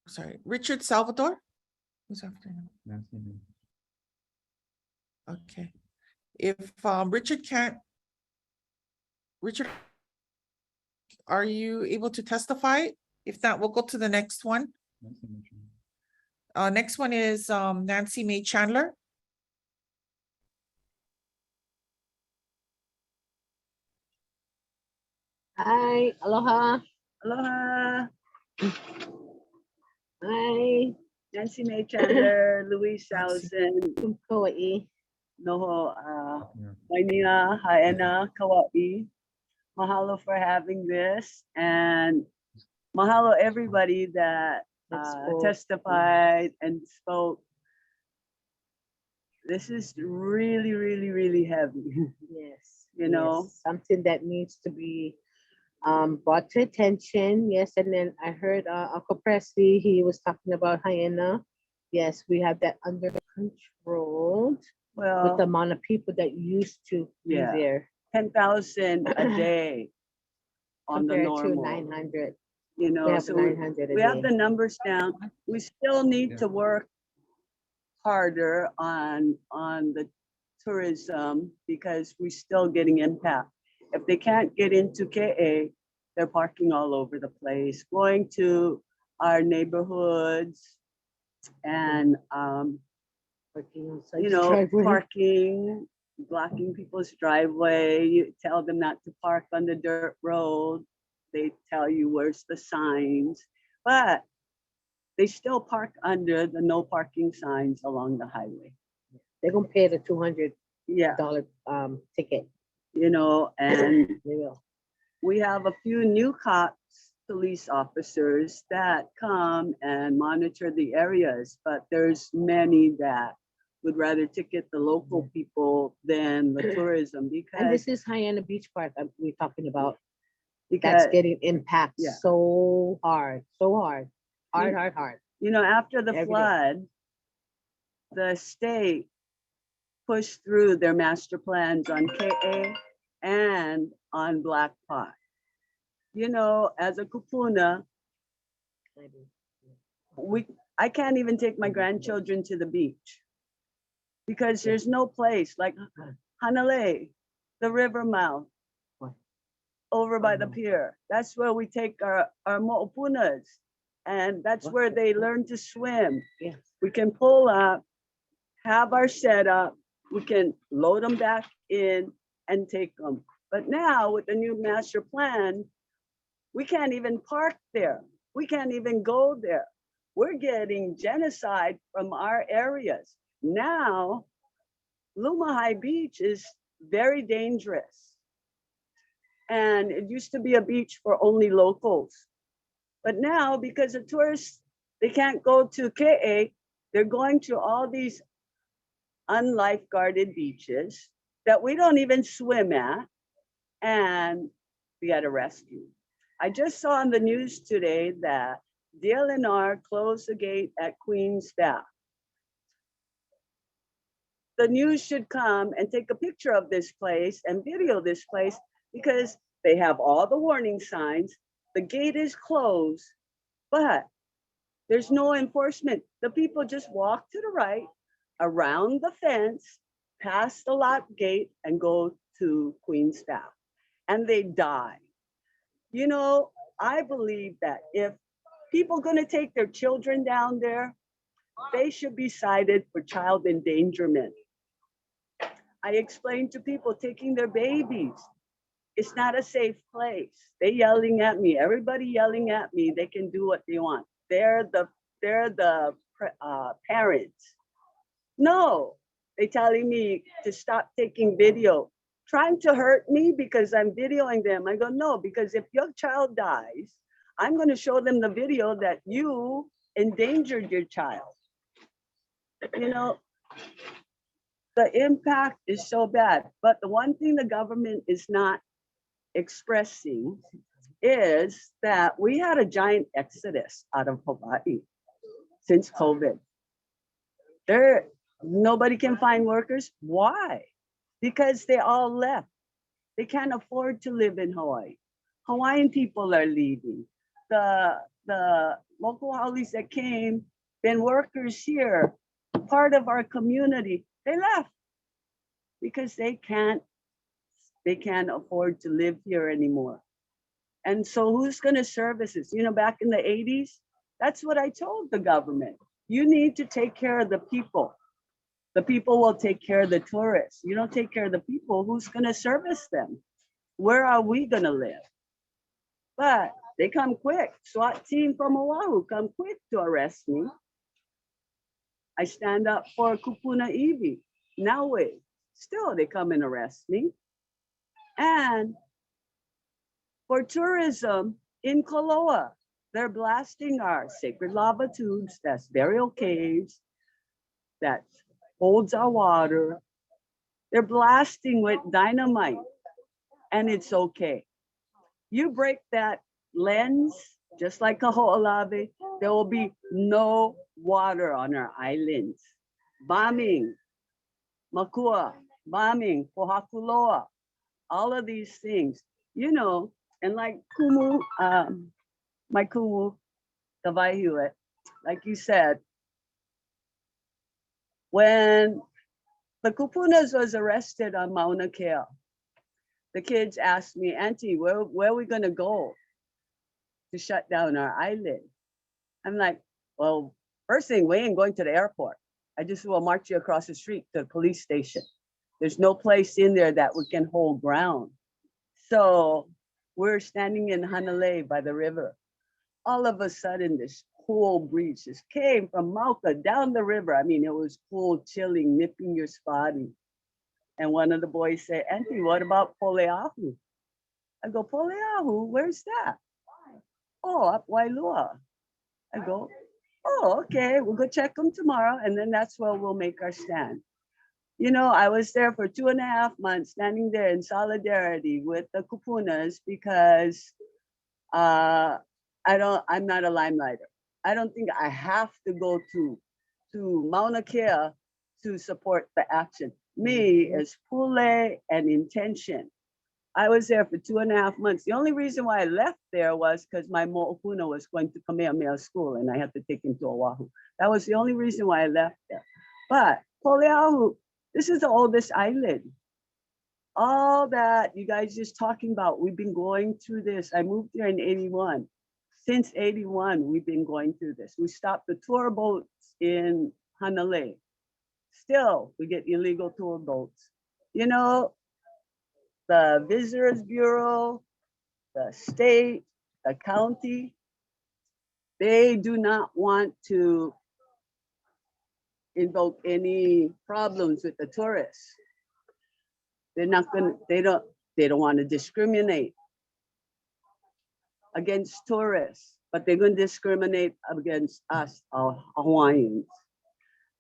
Speaker 4: Sorry, Richard Salvador. Who's after him? Okay. If Richard can't, Richard, are you able to testify? If not, we'll go to the next one. Next one is Nancy Mae Chandler.
Speaker 14: Hi, aloha.
Speaker 15: Aloha. Hi, Nancy Mae Chandler, Louise Salson,
Speaker 14: Hawai'i.
Speaker 15: Noho, Wainea, Haena, Kauai. Mahalo for having this, and mahalo everybody that testified and spoke. This is really, really, really heavy.
Speaker 14: Yes.
Speaker 15: You know,
Speaker 14: yes. Something that needs to be brought to attention. Yes, and then I heard Uncle Presley, he was talking about Haena. Yes, we have that under control.
Speaker 15: Well,
Speaker 14: with the amount of people that used to be there.
Speaker 15: 10,000 a day on the
Speaker 14: Compared
Speaker 15: normal.
Speaker 14: to 900.
Speaker 15: You know,
Speaker 14: We have
Speaker 15: so
Speaker 14: 900 a
Speaker 15: we have
Speaker 14: day.
Speaker 15: the numbers down. We still need to work harder on the tourism because we're still getting impact. If they can't get into KA, they're parking all over the place, going to our neighborhoods and you know,
Speaker 14: driveway.
Speaker 15: parking, blocking people's driveway. You tell them not to park on the dirt road. They tell you where's the signs, but they still park under the no parking signs along the highway.
Speaker 14: They're gonna pay the $200 ticket.
Speaker 15: You know, and
Speaker 14: they will.
Speaker 15: We have a few new cops, police officers that come and monitor the areas, but there's many that would rather ticket the local people than the tourism because.
Speaker 14: And this is Haena Beach Park we're talking about.
Speaker 15: Because,
Speaker 14: that's getting impacted so hard. Hard.
Speaker 15: You know, after the
Speaker 14: Every
Speaker 15: flood, the state pushed through their master plans on KA and on Black Pot. You know, as a kupuna, I can't even take my grandchildren to the beach because there's no place like Hanalei, the river mouth, over by the pier. That's where we take our mo'opunas, and that's where they learn to swim.
Speaker 14: Yes.
Speaker 15: We can pull up, have our setup, we can load them back in and take them. But now with the new master plan, we can't even park there. We can't even go there. We're getting genocide from our areas. Now, Lumahai Beach is very dangerous. And it used to be a beach for only locals. But now, because the tourists, they can't go to KA, they're going to all these unlifeguarded beaches that we don't even swim at, and we got to rescue. I just saw on the news today that DLNR closed the gate at Queen's Staff. The news should come and take a picture of this place and video this place because they have all the warning signs. The gate is closed, but there's no enforcement. The people just walk to the right, around the fence, past the lot gate, and go to Queen's Staff, and they die. You know, I believe that if people gonna take their children down there, they should be cited for child endangerment. I explained to people taking their babies, it's not a safe place. They yelling at me, everybody yelling at me, they can do what they want. They're the parents. No, They telling me to stop taking video, trying to hurt me because I'm videoing them. I go, no, because if your child dies, I'm going to show them the video that you endangered your child. You know, the impact is so bad. But the one thing the government is not expressing is that we had a giant exodus out of Hawaii since COVID. Nobody can find workers. Why? Because they all left. They can't afford to live in Hawaii. Hawaiian people are leaving. The local haoles that came, been workers here, part of our community, they left because they can't afford to live here anymore. And so who's going to service this? You know, back in the 80s, that's what I told the government. You need to take care of the people. The people will take care of the tourists. You don't take care of the people, who's going to service them? Where are we going to live? But they come quick. SWAT team from Oʻahu come quick to arrest me. I stand up for Kupuna Iwi. Now wait, still they come and arrest me. And for tourism in Koloa, they're blasting our sacred lava tubes, that's burial caves, that holds our water. They're blasting with dynamite, and it's okay. You break that lens, just like Kaho'olawe, there will be no water on our islands. Bombing, Makua, bombing, Pohakuloa, all of these things, you know, and like Kumu, my Kumu, Tawaihiwe, like you said, when the Kupunas was arrested on Mauna Kea, the kids asked me, Auntie, where are we gonna go to shut down our island? I'm like, well, first thing, we ain't going to the airport. I just will march you across the street to the police station. There's no place in there that we can hold ground. So we're standing in Hanalei by the river. All of a sudden, this cool breeze just came from Mauka down the river. I mean, it was cool, chilling, nipping your spotty. And one of the boys said, Auntie, what about Poleahu? I go, Poleahu, where's that? Oh, up Wailua. I go, oh, okay, we'll go check them tomorrow. And then that's where we'll make our stand. You know, I was there for 2.5 months, standing there in solidarity with the Kupunas because I'm not a limelighter. I don't think I have to go to Mauna Kea to support the action. Me as Pule and intention. I was there for 2.5 months. The only reason why I left there was because my mo'opuna was going to Kamehameha school and I had to take him to Oʻahu. That was the only reason why I left there. But Poleahu, this is the oldest island. All that you guys just talking about, we've been going through this. I moved here in 81. Since 81, we've been going through this. We stopped the tour boats in Hanalei. Still, we get illegal tour boats. You know, the Visitors Bureau, the state, the county, they do not want to invoke any problems with the tourists. They're not gonna, they don't want to discriminate against tourists, but they're going to discriminate against us, our Hawaiians.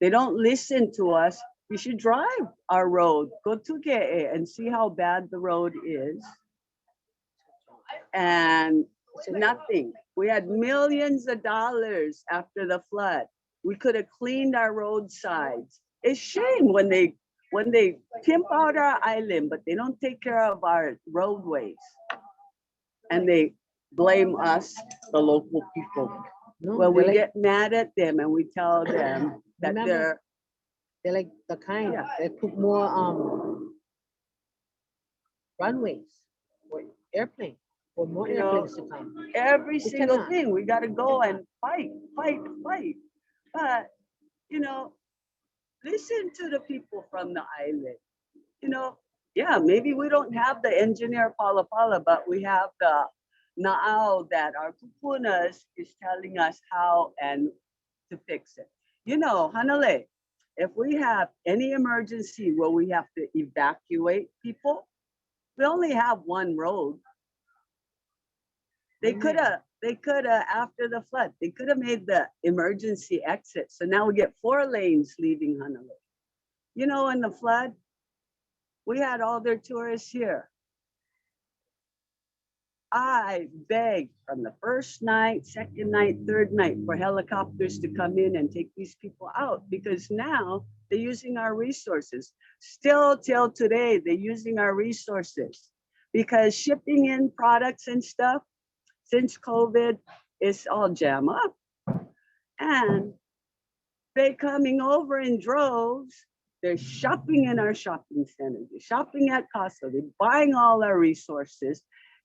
Speaker 15: They don't listen to us. You should drive our road, go to Ke'e and see how bad the road is. And nothing. We had millions of dollars after the flood. We could have cleaned our roadsides. It's shame when they pimp out our island, but they don't take care of our roadways. And they blame us, the local people.
Speaker 14: No,
Speaker 15: Well, we
Speaker 14: like,
Speaker 15: get mad at them and we tell them that
Speaker 14: remember, they're like the kind that put more runways for airplanes, for more
Speaker 15: You know,
Speaker 14: airplanes to come.
Speaker 15: every
Speaker 14: We
Speaker 15: single
Speaker 14: cannot.
Speaker 15: thing, we got to go and fight. But, you know, listen to the people from the island. You know, yeah, maybe we don't have the engineer Pala Pala, but we have the Na'au that our kupunas is telling us how and to fix it. You know, Hanalei, if we have any emergency where we have to evacuate people, we only have one road. They could have, after the flood, they could have made the emergency exit. So now we get 4 lanes leaving Honolulu. You know, in the flood, we had all their tourists here. I begged from the first night, second night, third night for helicopters to come in and take these people out, because now they're using our resources. Still till today, they're using our resources, because shipping in products and stuff since COVID is all jam up. And they coming over in droves. They're shopping in our shopping centers. They're shopping at Costco. They're buying all our resources.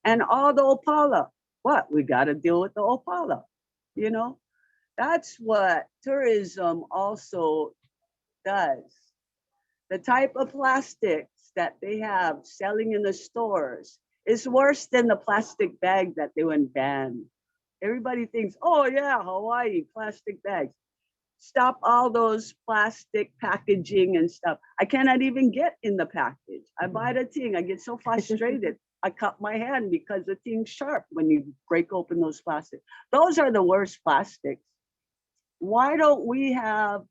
Speaker 15: And all the opala, what? We got to deal with the opala, you know? That's what tourism also does. The type of plastics that they have selling in the stores is worse than the plastic bag that they went ban. Everybody thinks, oh yeah, Hawaii, plastic bags. Stop all those plastic packaging and stuff. I cannot even get in the package. I buy the thing, I get so frustrated. I cut my hand because the thing's sharp when you break open those plastics. Those are the worst plastics. Why don't we have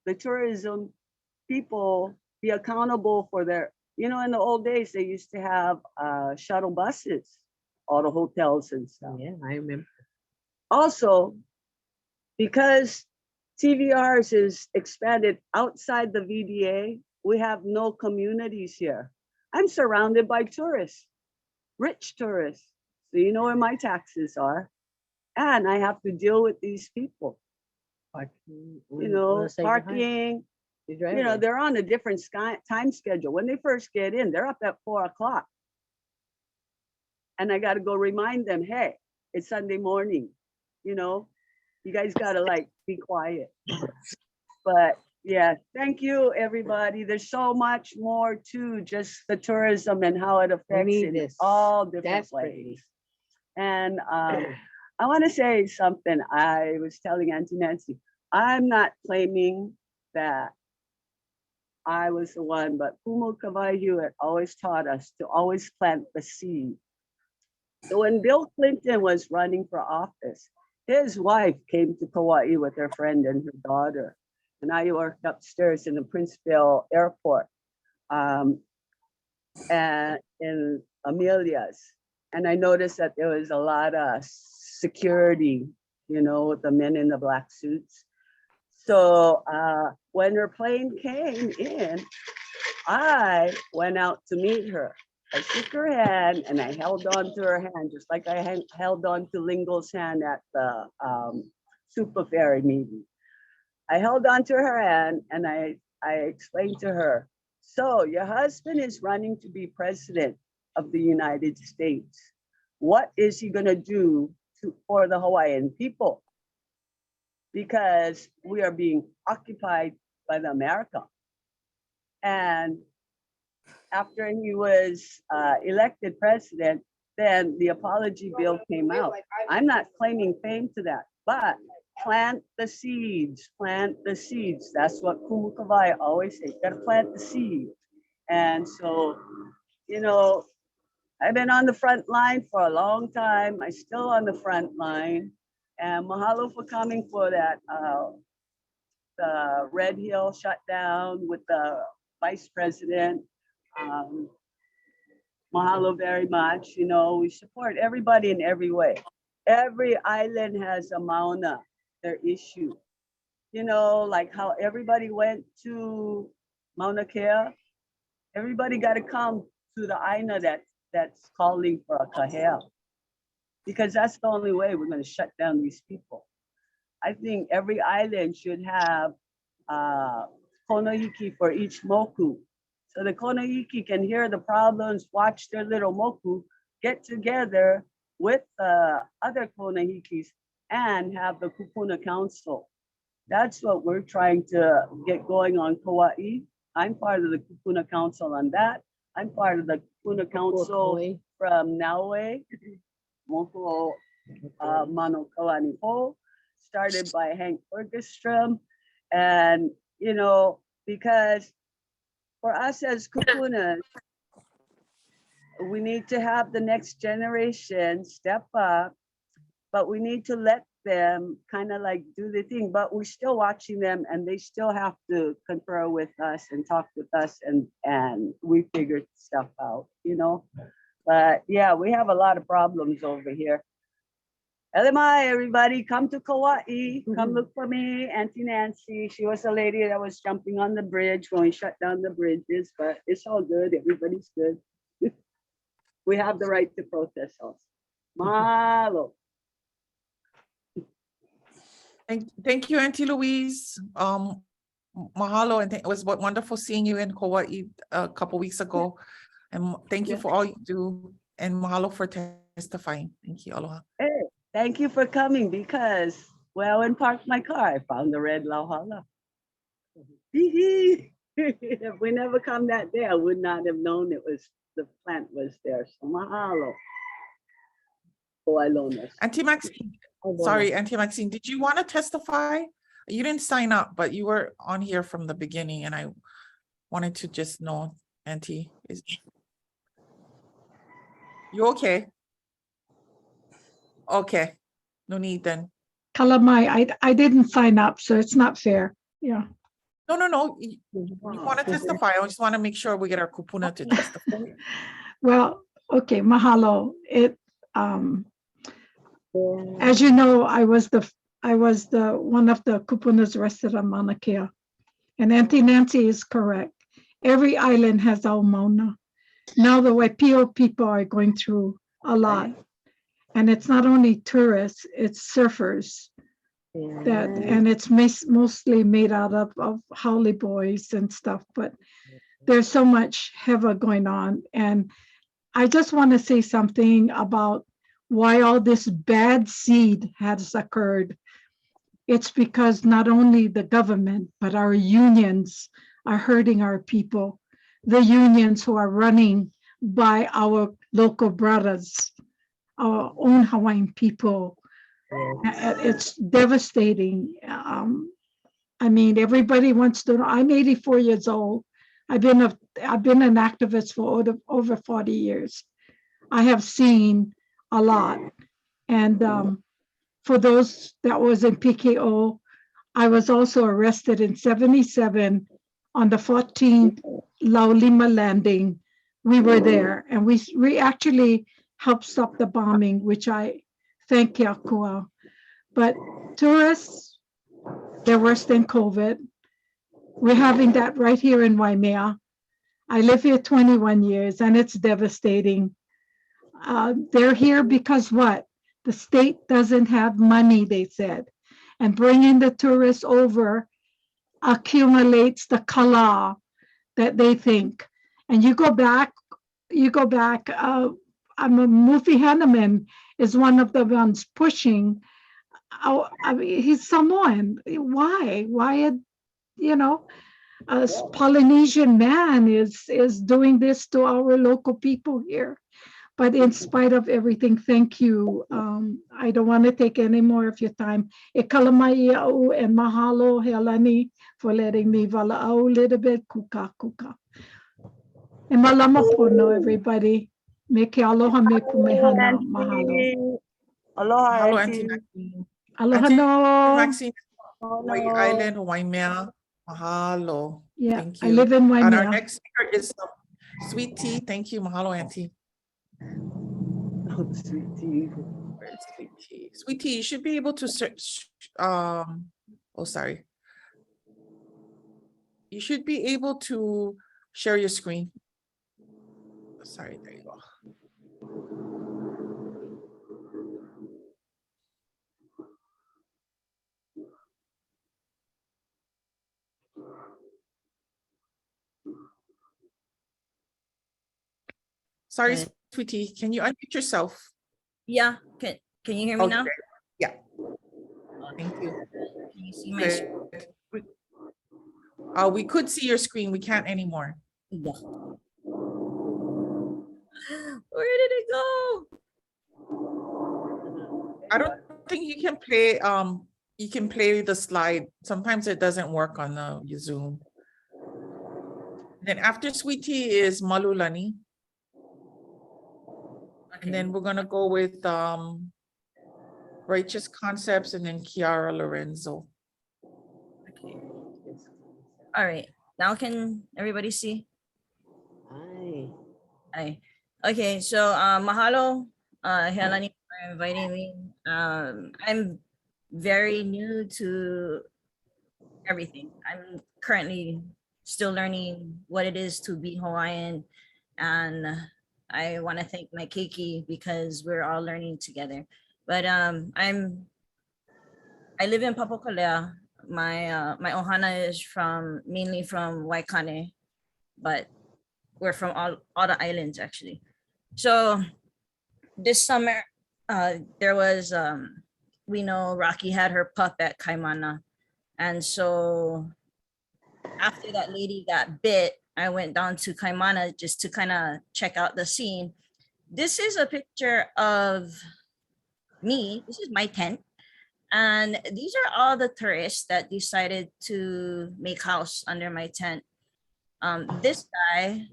Speaker 15: the tourism people be accountable for their, you know, in the old days, they used to have shuttle buses, all the hotels and stuff.
Speaker 14: Yeah, I remember.
Speaker 15: Also, because TVRs is expanded outside the VDA, we have no communities here. I'm surrounded by tourists. Rich tourists. So you know where my taxes are. And I have to deal with these people.
Speaker 14: Parking,
Speaker 15: You know, parking, you know, they're on a different time schedule. When they first get in, they're up at 4 o'clock. And I got to go remind them, hey, it's Sunday morning. You know, you guys got to like be quiet. But yeah, thank you, everybody. There's so much more to just the tourism and how it affects it in all different ways. And I want to say something. I was telling Auntie Nancy, I'm not claiming that I was the one, but Kumu Kawai Hewitt always taught us to always plant the seed. So when Bill Clinton was running for office, his wife came to Kauai with her friend and her daughter. And I worked upstairs in the Princeville Airport and in Amelia's. And I noticed that there was a lot of security, you know, with the men in the black suits. So when her plane came in, I went out to meet her. I shook her hand and I held on to her hand, just like I held on to Lingo's hand at the Super Ferry meeting. I held on to her hand and I explained to her, so your husband is running to be president of the United States. What is he gonna do for the Hawaiian people? Because we are being occupied by the America. And after he was elected president, then the apology bill came out. I'm not claiming fame to that, but plant the seeds, plant the seeds. That's what Kumu Kawai always says, gotta plant the seed. And so, you know, I've been on the front line for a long time. I'm still on the front line. And mahalo for coming for that, the Red Hill shutdown with the vice president. Mahalo very much. You know, we support everybody in every way. Every island has a mauna, their issue. You know, like how everybody went to Mauna Kea. Everybody got to come to the aina that's calling for a kahea, because that's the only way we're going to shut down these people. I think every island should have konohiki for each moku. So the konohiki can hear the problems, watch their little moku, get together with the other konohikis and have the kupuna council. That's what we're trying to get going on Kauai. I'm part of the kupuna council on that. I'm part of the kupuna council from Naue, Moko Mano Kalanipo, started by Hank Bergstrom. And, you know, because for us as kupunas, we need to have the next generation step up, but we need to let them kind of like do the thing, but we're still watching them and they still have to confer with us and talk with us and we figured stuff out, you know? But yeah, we have a lot of problems over here. LMI, everybody, come to Kauai. Come look for me, Auntie Nancy. She was a lady that was jumping on the bridge when we shut down the bridges, but it's all good. Everybody's good. We have the right to protest also. Mahalo.
Speaker 4: Thank you, Auntie Louise. Mahalo, and it was wonderful seeing you in Kauai a couple weeks ago. And thank you for all you do. And mahalo for testifying. Thank you, aloha.
Speaker 15: Hey, thank you for coming because when I went and parked my car, I found the red lauhala. If we never come that day, I would not have known it was the plant was there. So mahalo. Oh, I loan us.
Speaker 4: Auntie Maxine, sorry, Auntie Maxine, did you want to testify? You didn't sign up, but you were on here from the beginning, and I wanted to just know, Auntie, is you okay? Okay, no need then.
Speaker 16: Kalamai, I didn't sign up, so it's not fair. Yeah.
Speaker 4: No. You want to testify? I just want to make sure we get our kupuna to testify.
Speaker 16: Well, okay, mahalo. As you know, I was the one of the kupunas arrested on Mauna Kea. And Auntie Nancy is correct. Every island has a mauna. Now the Waipio people are going through a lot. And it's not only tourists, it's surfers. And it's mostly made out of haole boys and stuff, but there's so much heava going on. And I just want to say something about why all this bad seed has occurred. It's because not only the government, but our unions are hurting our people. The unions who are running by our local brothers, our own Hawaiian people. It's devastating. I mean, everybody wants to know. I'm 84 years old. I've been an activist for over 40 years. I have seen a lot. And for those that was in PKO, I was also arrested in 77 on the 14th Laulima landing. We were there and we actually helped stop the bombing, which I thank Keakua. But tourists, they're worse than COVID. We're having that right here in Waimea. I live here 21 years and it's devastating. They're here because what? The state doesn't have money, they said. And bringing the tourists over accumulates the kala that they think. And you go back, Mufi Hanneman is one of the ones pushing. I mean, he's Samoan. Why? A Polynesian man is doing this to our local people here. But in spite of everything, thank you. I don't want to take any more of your time. E kalamai au and mahalo Helani for letting me vala'au a little bit kuka. E malama pono, everybody. Me ke aloha me kumehana. Mahalo.
Speaker 15: Aloha,
Speaker 4: Hello,
Speaker 15: Auntie.
Speaker 4: Auntie Maxine.
Speaker 16: Aloha
Speaker 4: Auntie
Speaker 16: no.
Speaker 4: Maxine, Hawaii Island, Waimea. Mahalo.
Speaker 16: Yeah,
Speaker 4: Thank
Speaker 16: I
Speaker 4: you.
Speaker 16: live in
Speaker 4: And our
Speaker 16: Waimea.
Speaker 4: next speaker is Sweet Tea. Thank you. Mahalo, Auntie.
Speaker 15: Sweet tea.
Speaker 4: Where's Sweet Tea? Sweet Tea, you should be able to search. Oh, sorry. You should be able to share your screen. Sorry, there you go. Sorry, Sweetie, can you unmute yourself?
Speaker 17: Yeah, can you hear me now?
Speaker 4: Yeah. Thank you.
Speaker 17: Can you see my screen?
Speaker 4: We could see your screen. We can't anymore.
Speaker 17: Yeah. Where did it go?
Speaker 4: I don't think you can play. You can play the slide. Sometimes it doesn't work on the Zoom. Then after sweet tea is Malulani.
Speaker 17: Okay.
Speaker 4: And then we're gonna go with Righteous Concepts and then Chiara Lorenzo.
Speaker 17: Okay. All right. Now can everybody see?
Speaker 14: Aye.
Speaker 17: Aye. Okay, so mahalo, Helani, for inviting me. I'm very new to everything. I'm currently still learning what it is to be Hawaiian, and I want to thank my keiki because we're all learning together. But I live in Papakolea. My ohana is mainly from Waikane, but we're from all the islands actually. So this summer, there was we know Rocky had her pup at Kaimana, and so after that lady got bit, I went down to Kaimana just to kind of check out the scene. This is a picture of me. This is my tent. And these are all the tourists that decided to make house under my tent. This guy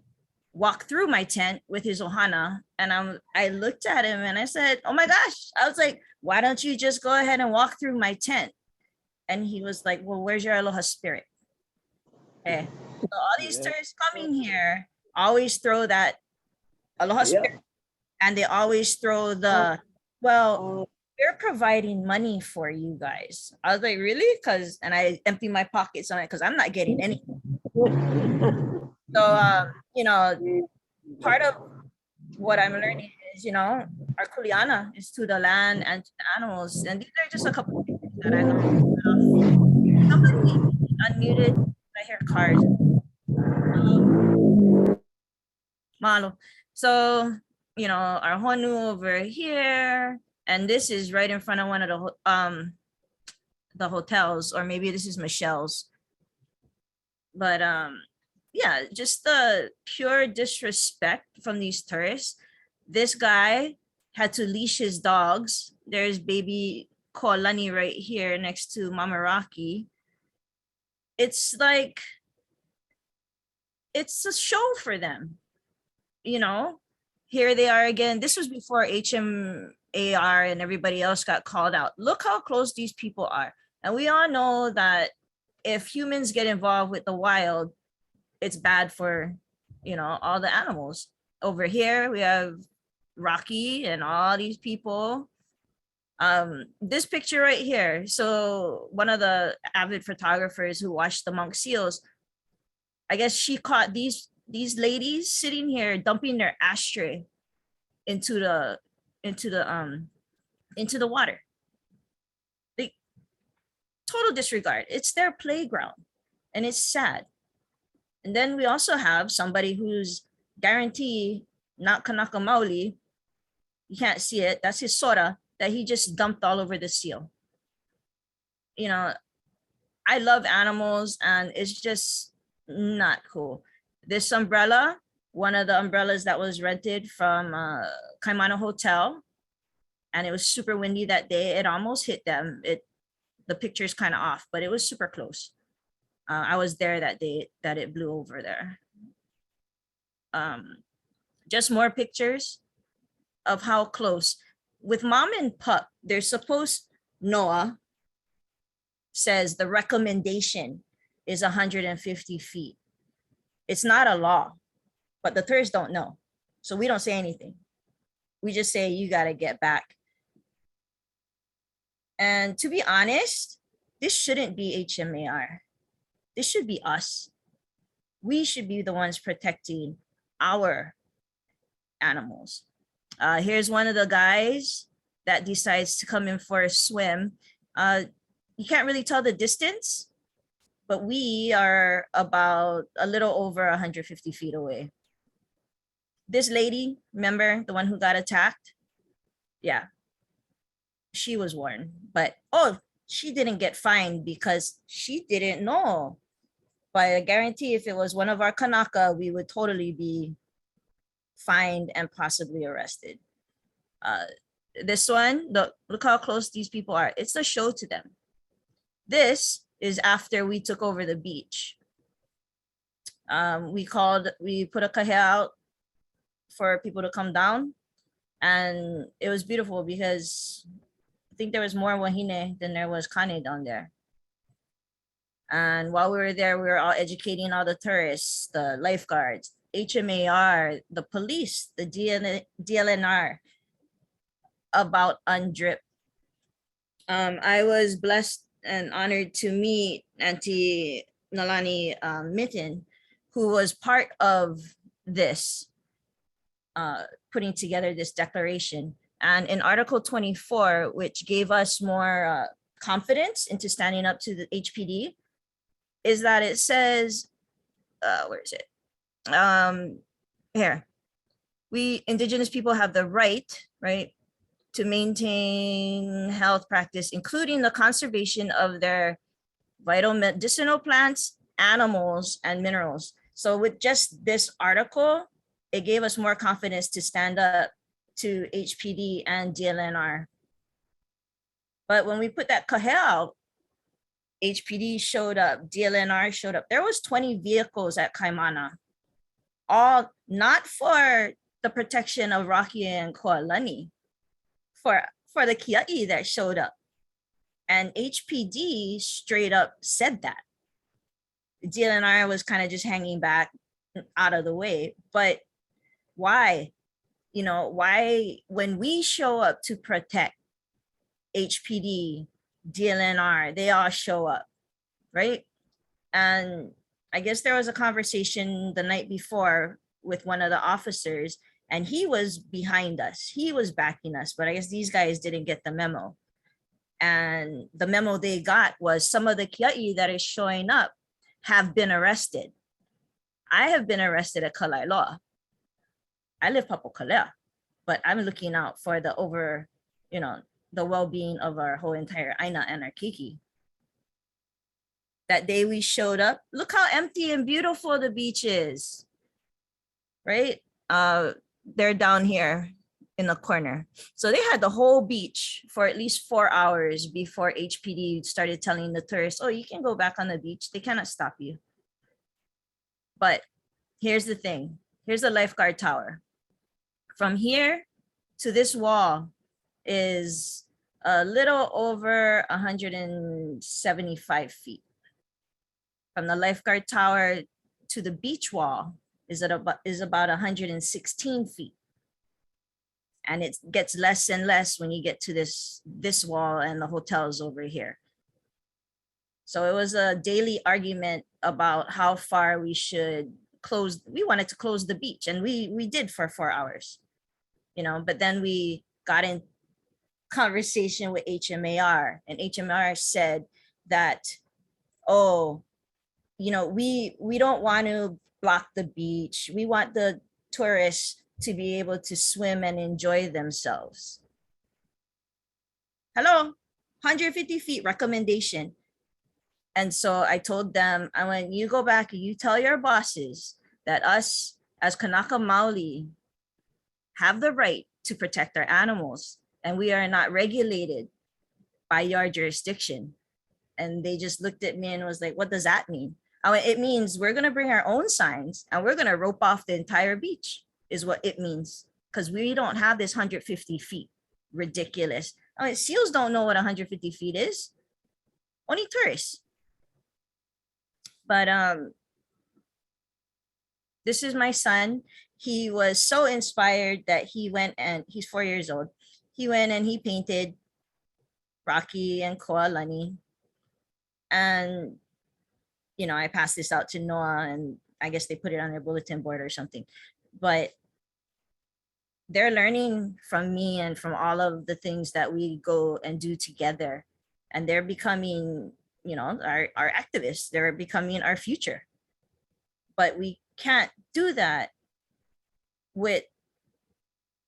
Speaker 17: walked through my tent with his ohana, and I looked at him and I said, oh my gosh. I was like, why don't you just go ahead and walk through my tent? And he was like, well, where's your aloha spirit? Okay. So all these tourists coming here always throw that aloha spirit, and they always throw the, well, we're providing money for you guys. I was like, really? And I empty my pockets on it because I'm not getting anything. So, you know, part of what I'm learning is, you know, our kuleana is to the land and to the animals. And these are just a couple of things that I learned. Somebody unmuted. I hear cars. Malo. So, you know, our honu over here, and this is right in front of one of the hotels, or maybe this is Michelle's. But yeah, just the pure disrespect from these tourists. This guy had to leash his dogs. There's baby Koalani right here next to Mama Rocky. It's like, it's a show for them. You know, here they are again. This was before HMAR and everybody else got called out. Look how close these people are. And we all know that if humans get involved with the wild, it's bad for, you know, all the animals. Over here, we have Rocky and all these people. This picture right here. So one of the avid photographers who watched the monk seals, I guess she caught these ladies sitting here dumping their ashtray into the water. They total disregard. It's their playground, and it's sad. And then we also have somebody who's guaranteed not Kanaka Maoli. You can't see it. That's his soda that he just dumped all over the seal. You know, I love animals, and it's just not cool. This umbrella, one of the umbrellas that was rented from Kaimana Hotel, and it was super windy that day. It almost hit them. The picture's kind of off, but it was super close. I was there that day that it blew over there. Just more pictures of how close. With mom and pup, they're supposed, Noah says the recommendation is 150 feet. It's not a law, but the tourists don't know. So we don't say anything. We just say, you got to get back. And to be honest, this shouldn't be HMAR. This should be us. We should be the ones protecting our animals. Here's one of the guys that decides to come in for a swim. You can't really tell the distance, but we are about a little over 150 feet away. This lady, remember the one who got attacked? Yeah, she was warned, but she didn't get fined because she didn't know. But I guarantee if it was one of our Kanaka, we would totally be fined and possibly arrested. This one, look how close these people are. It's a show to them. This is after we took over the beach. We put a kahe out for people to come down, and it was beautiful because I think there was more wahine than there was kane down there. And while we were there, we were all educating all the tourists, the lifeguards, HMAR, the police, the DLNR about UNDRIP. I was blessed and honored to meet Auntie Nalani Mitten, who was part of this, putting together this declaration. And in Article 24, which gave us more confidence into standing up to the HPD, is that it says, where is it? Here, we Indigenous people have the right to maintain health practice, including the conservation of their vital medicinal plants, animals, and minerals. So with just this article, it gave us more confidence to stand up to HPD and DLNR. But when we put that kahe out, HPD showed up, DLNR showed up. There was 20 vehicles at Kaimana, all not for the protection of Rocky and Koalani, for the Kia'i that showed up. And HPD straight up said that. DLNR was kind of just hanging back out of the way. But why? You know, why when we show up to protect HPD, DLNR, they all show up, right? And I guess there was a conversation the night before with one of the officers, and he was behind us. He was backing us, but I guess these guys didn't get the memo. And the memo they got was some of the Kia'i that is showing up have been arrested. I have been arrested at Kalailoa. I live Papokalea, but I'm looking out for the the well-being of our whole entire Aina and our Kiki. That day we showed up, look how empty and beautiful the beach is, right? They're down here in the corner. So they had the whole beach for at least 4 hours before HPD started telling the tourists, oh, you can go back on the beach. They cannot stop you. But here's the thing. Here's the lifeguard tower. From here to this wall is a little over 175 feet. From the lifeguard tower to the beach wall is about 116 feet. And it gets less and less when you get to this wall and the hotels over here. So it was a daily argument about how far we should close. We wanted to close the beach, and we did for 4 hours, but then we got in conversation with HMAR, and HMAR said that, oh, we don't want to block the beach. We want the tourists to be able to swim and enjoy themselves. Hello, 150 feet recommendation. And so I told them, I went, you go back and you tell your bosses that us as Kanaka Maoli have the right to protect our animals, and we are not regulated by your jurisdiction. And they just looked at me and was like, what does that mean? I went, it means we're gonna bring our own signs and we're gonna rope off the entire beach, is what it means. Because we don't have this 150 feet, ridiculous. I mean, seals don't know what 150 feet is, only tourists. But this is my son. He was so inspired that he went, and he's 4 years old. He went and he painted Rocky and Koalani. And, I passed this out to Noah, and I guess they put it on their bulletin board or something. But they're learning from me and from all of the things that we go and do together. And they're becoming, our activists. They're becoming our future. But we can't do that with,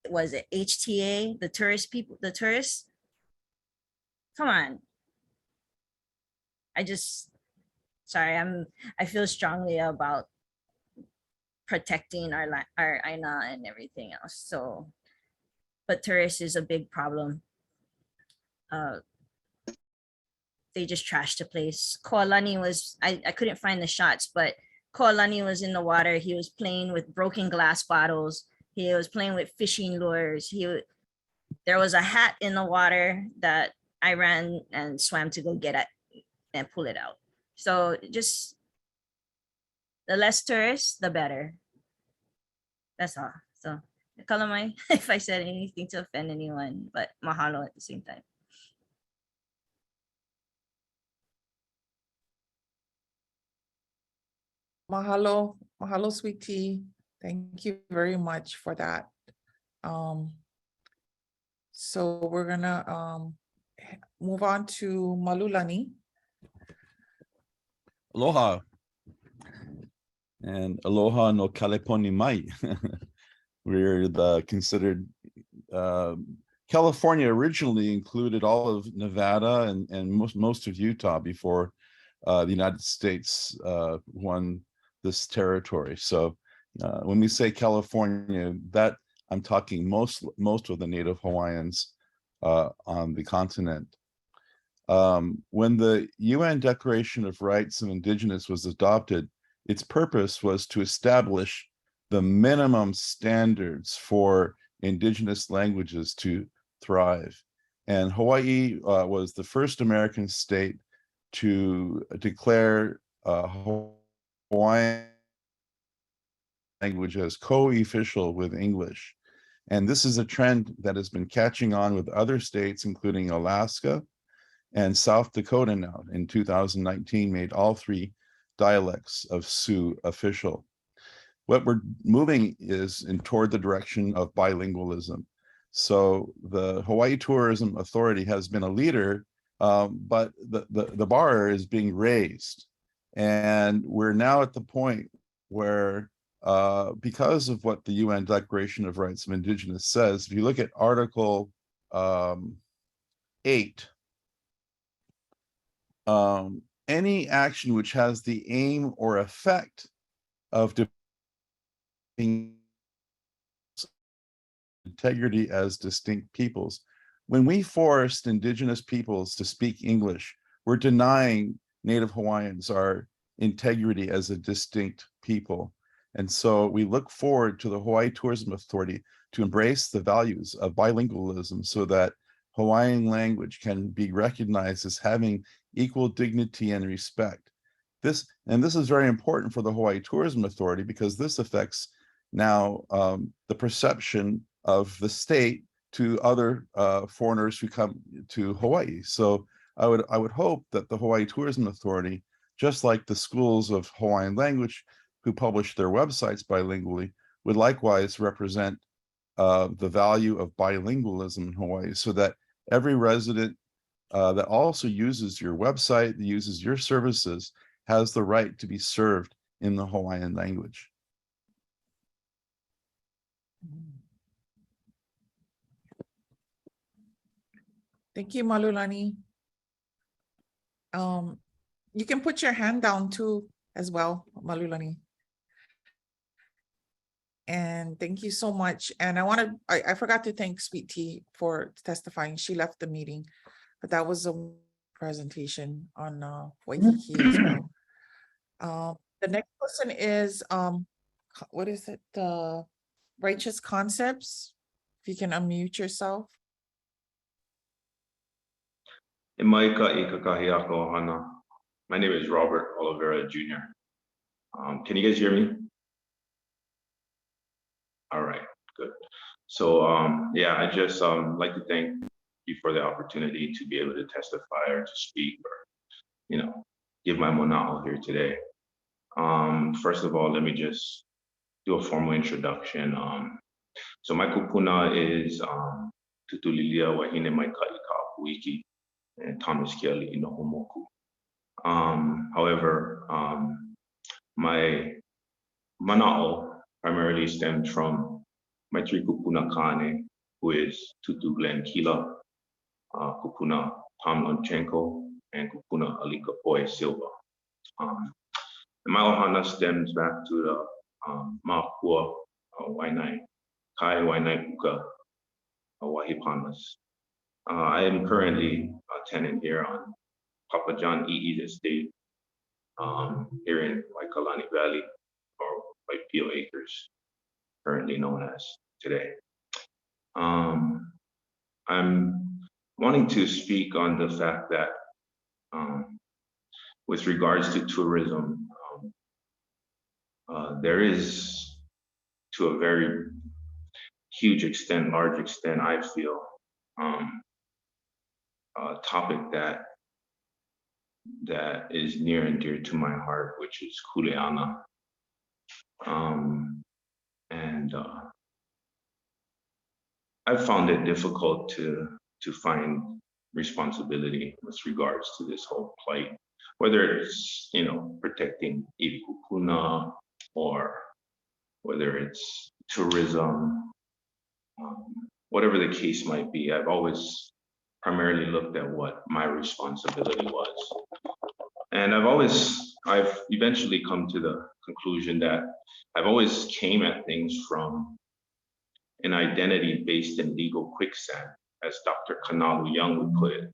Speaker 17: was it HTA, the tourist people, the tourists? Come on. I feel strongly about protecting our Aina and everything else. So, but tourists is a big problem. They just trashed the place. Koalani was, I couldn't find the shots, but Kolani was in the water. He was playing with broken glass bottles. He was playing with fishing lures. There was a hat in the water that I ran and swam to go get it and pull it out. So just the less tourists, the better. That's all. So kalamai if I said anything to offend anyone, but mahalo at the same time.
Speaker 4: Mahalo, mahalo, sweet tea. Thank you very much for that. So we're gonna move on to Malulani.
Speaker 18: Aloha. And aloha no kaleponi mai. We're considered, California originally included all of Nevada and most of Utah before the United States won this territory. So when we say California, that I'm talking most of the Native Hawaiians on the continent. When the UN Declaration of Rights of Indigenous was adopted, its purpose was to establish the minimum standards for Indigenous languages to thrive. And Hawaii was the first American state to declare Hawaiian language as co-official with English. And this is a trend that has been catching on with other states, including Alaska and South Dakota now in 2019 made all three dialects of Sioux official. What we're moving is toward the direction of bilingualism. So the Hawaii Tourism Authority has been a leader, but the bar is being raised. And we're now at the point where because of what the UN Declaration of Rights of Indigenous says, if you look at Article 8, any action which has the aim or effect of integrity as distinct peoples. When we forced Indigenous peoples to speak English, we're denying Native Hawaiians our integrity as a distinct people. And so we look forward to the Hawaii Tourism Authority to embrace the values of bilingualism so that Hawaiian language can be recognized as having equal dignity and respect. This is very important for the Hawaii Tourism Authority because this affects now the perception of the state to other foreigners who come to Hawaii. So I would hope that the Hawaii Tourism Authority, just like the schools of Hawaiian language who publish their websites bilingually, would likewise represent the value of bilingualism in Hawaii so that every resident that also uses your website, that uses your services, has the right to be served in the Hawaiian language.
Speaker 4: Thank you, Malulani. You can put your hand down too as well, Malulani. And thank you so much. And I forgot to thank Sweet Tea for testifying. She left the meeting, but that was a presentation on Waikiki as well. The next person is, what is it? Righteous Concepts. If you can unmute yourself.
Speaker 19: My name is Robert Oliveira Jr. Can you guys hear me? All right, good. So yeah, I just like to thank you for the opportunity to be able to testify or to speak or, give my mona'o here today. First of all, let me just do a formal introduction. So my kupuna is Tutulilia Wahine Mai Kaika Wiki and Thomas Kelly in Homoku. However, my mana'o primarily stems from my three kupuna kane, who is Tutu Glenn Kila, kupuna Tom Lonchenko, and kupuna Alika Poi Silva. My ohana stems back to the Ma'akua Wainai, Kai Wainai Puka, Wahipanas. I am currently a tenant here on Papa John E's estate here in Waikalani Valley, or Waipio Acres, currently known as today. I'm wanting to speak on the fact that with regards to tourism, there is, to a very huge extent, large extent, I feel, a topic that is near and dear to my heart, which is kuleana. And I've found it difficult to find responsibility with regards to this whole plight, whether it's, protecting ilikupuna, or whether it's tourism, whatever the case might be. I've always primarily looked at what my responsibility was. And I've eventually come to the conclusion that I've always came at things from an identity based in legal quicksand, as Dr. Kanalu Young would put it.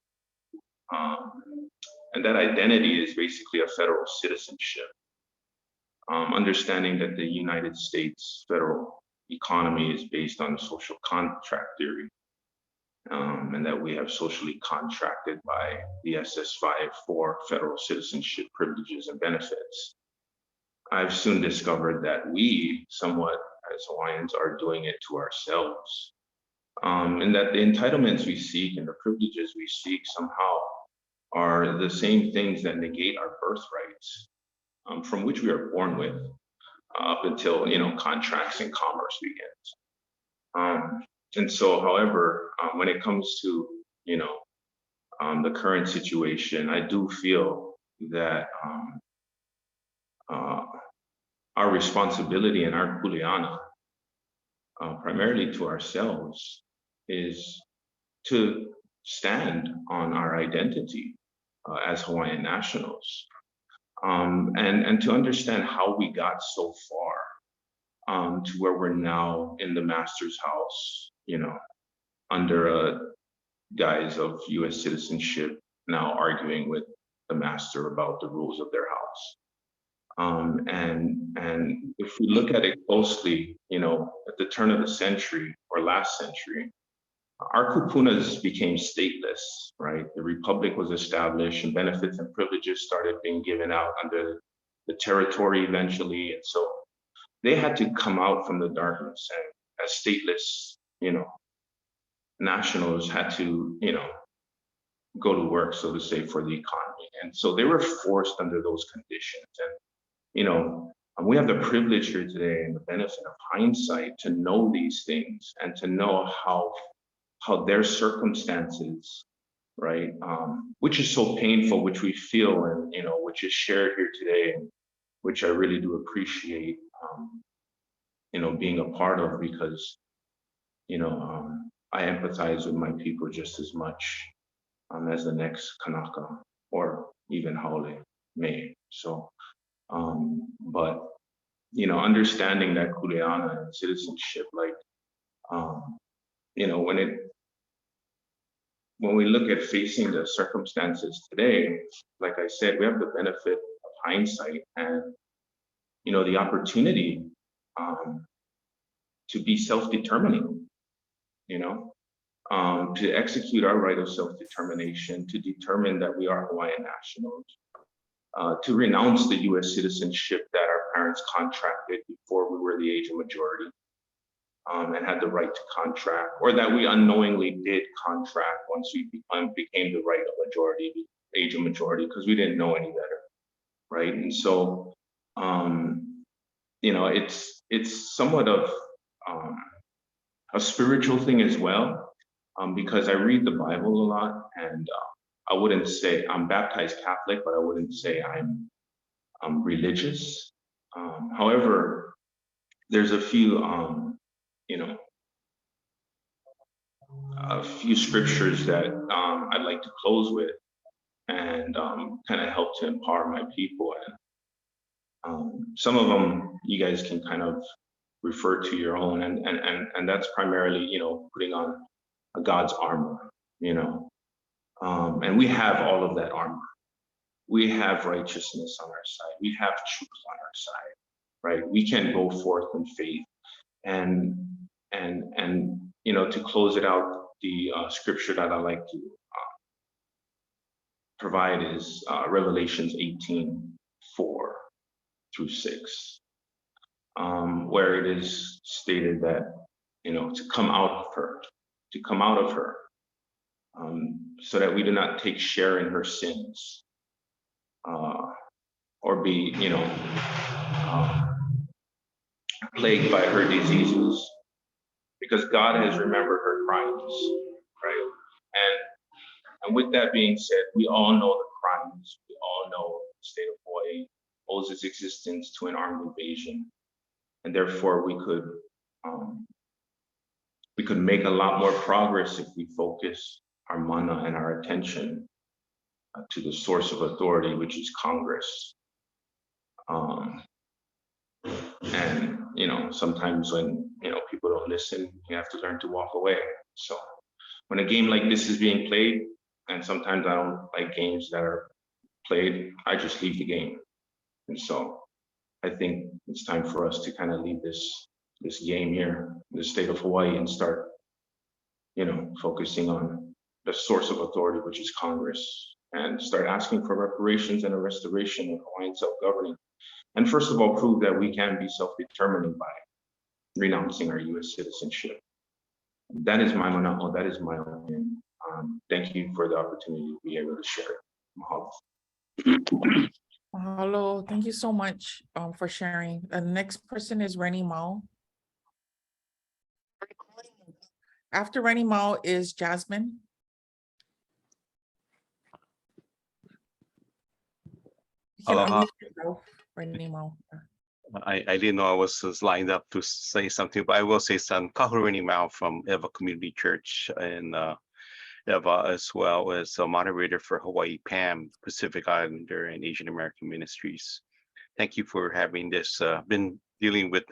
Speaker 19: And that identity is basically a federal citizenship. Understanding that the United States federal economy is based on social contract theory, and that we have socially contracted by the SS5 for federal citizenship privileges and benefits. I've soon discovered that we, somewhat as Hawaiians, are doing it to ourselves, and that the entitlements we seek and the privileges we seek somehow are the same things that negate our birthrights, from which we are born with, up until contracts and commerce begins. And so, however, when it comes to the current situation, I do feel that our responsibility and our kuleana, primarily to ourselves, is to stand on our identity as Hawaiian nationals, and to understand how we got so far to where we're now in the master's house, under a guise of US citizenship, now arguing with the master about the rules of their house. And if we look at it closely, at the turn of the century or last century, our kupunas became stateless, right? The republic was established and benefits and privileges started being given out under the territory eventually. And so they had to come out from the darkness, and as stateless, nationals had to, go to work, so to say, for the economy. And so they were forced under those conditions. And we have the privilege here today and the benefit of hindsight to know these things and to know how their circumstances, right, which is so painful, which we feel, and which is shared here today, and which I really do appreciate, being a part of, because I empathize with my people just as much as the next Kanaka or even Haole may. So, but understanding that kuleana and citizenship, like, when we look at facing the circumstances today, like I said, we have the benefit of hindsight and the opportunity to be self-determining, to execute our right of self-determination, to determine that we are Hawaiian nationals, to renounce the US citizenship that our parents contracted before we were the age of majority, and had the right to contract, or that we unknowingly did contract once we became the right of majority, age of majority, because we didn't know any better, right? And so, it's somewhat of a spiritual thing as well, because I read the Bible a lot, and I wouldn't say I'm baptized Catholic, but I wouldn't say I'm religious. However, there's a few scriptures that I'd like to close with, and kind of help to empower my people. And some of them you guys can kind of refer to your own, and that's primarily putting on God's armor, and we have all of that armor, we have righteousness on our side. We have truth on our side, right? We can go forth in faith. And you know, to close it out, the scripture that I like to provide is Revelations 18:4-6, where it is stated that, you know, to come out of her, so that we do not take share in her sins, or be, you know, plagued by her diseases, because God has remembered her crimes, right? And with that being said, we all know the crimes. We all know the state of Hawaii owes its existence to an armed invasion, and therefore we could make a lot more progress if we focus our mana and our attention to the source of authority, which is Congress. And you know, sometimes when, you know, people don't listen, you have to learn to walk away. So when a game like this is being played, and sometimes I don't like games that are played, I just leave the game. And so I think it's time for us to kind of leave this game here in the state of Hawaii and start, you know, focusing on the source of authority, which is Congress, and start asking for reparations and a restoration of Hawaiian self-governing. And first of all, prove that we can be self-determining by renouncing our U.S. citizenship. That is my mana'o, that is my opinion. Thank you for the opportunity to be able to share it. Mahalo.
Speaker 4: Mahalo. Thank you so much for sharing. The next person is Rennie Mao. After Rennie Mao is Jasmine. You can unmute yourself, Rennie Mao.
Speaker 20: I didn't know I was lined up to say something, but I will say some. Kahureni Mao from Eva Community Church in Eva, as well as a moderator for Hawaii PAM, Pacific Islander and Asian American Ministries. Thank you for having this. Been dealing with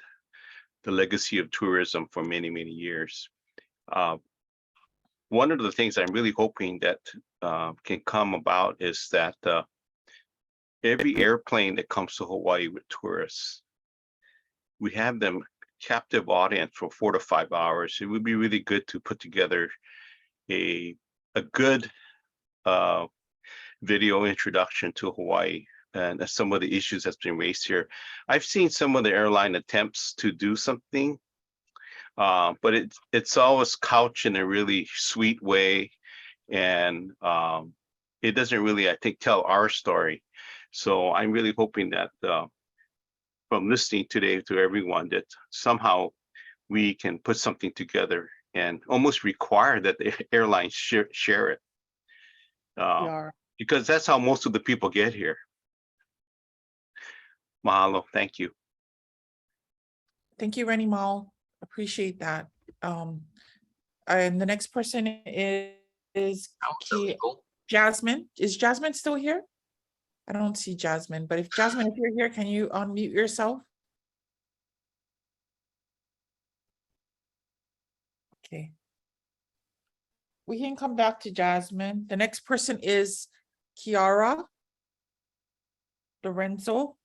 Speaker 20: the legacy of tourism for many, many years. One of the things I'm really hoping that can come about is that every airplane that comes to Hawaii with tourists, we have them captive audience for 4 to 5 hours. It would be really good to put together a good video introduction to Hawaii and some of the issues that's been raised here. I've seen some of the airline attempts to do something, but it's always couched in a really sweet way, and it doesn't really, I think, tell our story. So I'm really hoping that from listening today to everyone, that somehow we can put something together and almost require that the airlines share it. Because that's how most of the people get here. Mahalo, thank you.
Speaker 4: Thank you, Rennie Mao. Appreciate that. And the next person is Jasmine. Is Jasmine still here? I don't see Jasmine, but if Jasmine, if you're here, can you unmute yourself? Okay. We can come back to Jasmine. The next person is Kiara Lorenzo.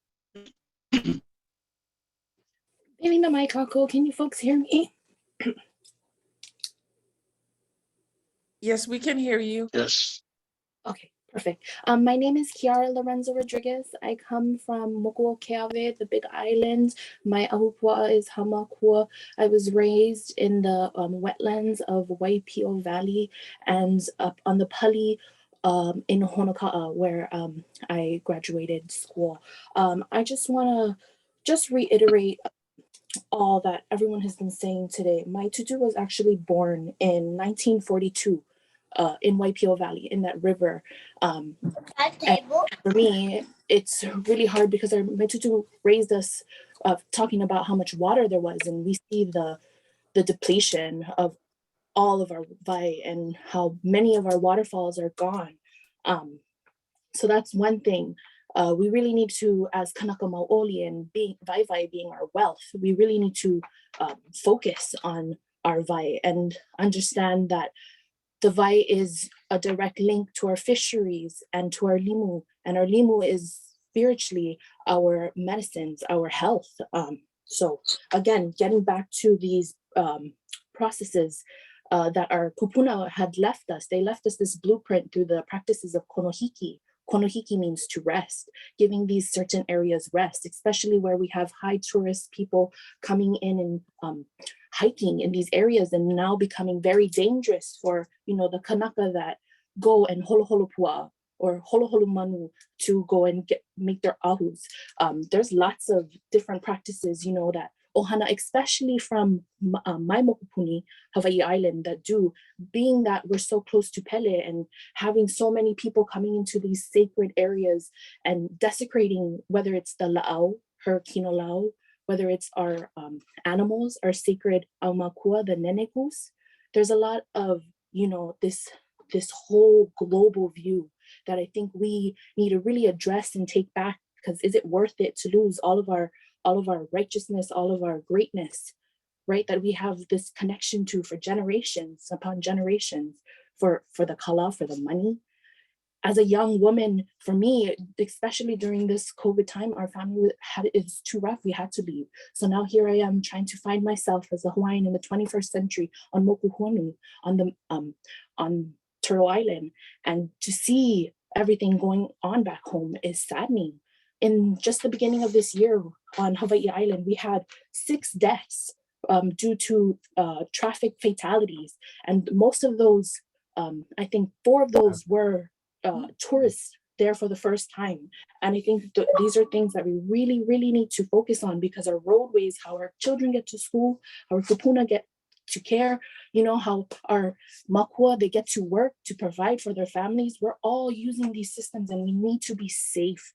Speaker 21: Getting the mic, Kako. Can you folks hear me?
Speaker 4: Yes, we can hear you.
Speaker 21: Yes. Okay, perfect. My name is Kiara Lorenzo Rodriguez. I come from Mokuokeawe, the Big Island. My ahupua is Hamakua. I was raised in the wetlands of Waipio Valley and up on the Pali in Honoka'a, where I graduated school. I just want to reiterate all that everyone has been saying today. My tutu was actually born in 1942 in Waipio Valley, in that river. And for me, it's really hard because my tutu raised us talking about how much water there was, and we see the depletion of all of our vai and how many of our waterfalls are gone. So that's one thing. We really need to, as Kanaka Maoli and vai being our wealth, we really need to focus on our vai and understand that the vai is a direct link to our fisheries and to our limu and our limu is spiritually our medicines, our health. So again, getting back to these processes that our kupuna had left us, they left us this blueprint through the practices of konohiki. Konohiki means to rest, giving these certain areas rest, especially where we have high tourist people coming in and hiking in these areas, and now becoming very dangerous for, you know, the Kanaka that go and holoholopua or holoholu to go and make their ahus. There's lots of different practices, you know, that ohana, especially from my mokupuni, Hawaii Island, that do, being that we're so close to Pele and having so many people coming into these sacred areas and desecrating, whether it's the la'au, her kino lau, whether it's our animals, our sacred aumakua, the nenekus. There's a lot of, you know, this whole global view that I think we need to really address and take back, because is it worth it to lose all of our righteousness, all of our greatness, right? That we have this connection to for generations upon generations, for the kala, for the money. As a young woman, for me, especially during this COVID time, our family it's too rough, we had to leave. So now here I am trying to find myself as a Hawaiian in the 21st century on Mokuhonu, on Turtle Island, and to see everything going on back home is saddening. In just the beginning of this year on Hawaii Island, we had 6 deaths due to traffic fatalities. And most of those, I think 4 of those were tourists there for the first time. And I think these are things that we really, really need to focus on, because our roadways, how our children get to school, our kupuna get to care, you know, how our makua, they get to work to provide for their families. We're all using these systems and we need to be safe.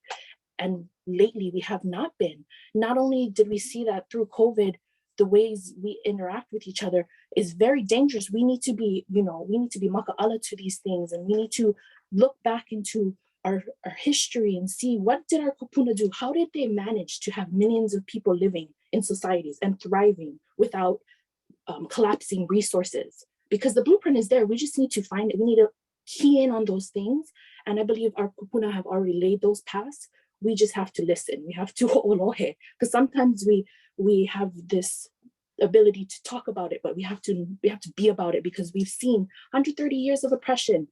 Speaker 21: And lately we have not been. Not only did we see that through COVID, the ways we interact with each other is very dangerous. We need to be, you know, we need to be maka'ala to these things, and we need to look back into our history and see, what did our kupuna do? How did they manage to have millions of people living in societies and thriving without collapsing resources? Because the blueprint is there. We just need to find it. We need to key in on those things. And I believe our kupuna have already laid those paths. We just have to listen. We have to olohe, because sometimes we have this ability to talk about it, but we have to be about it, because we've seen 130 years of oppression.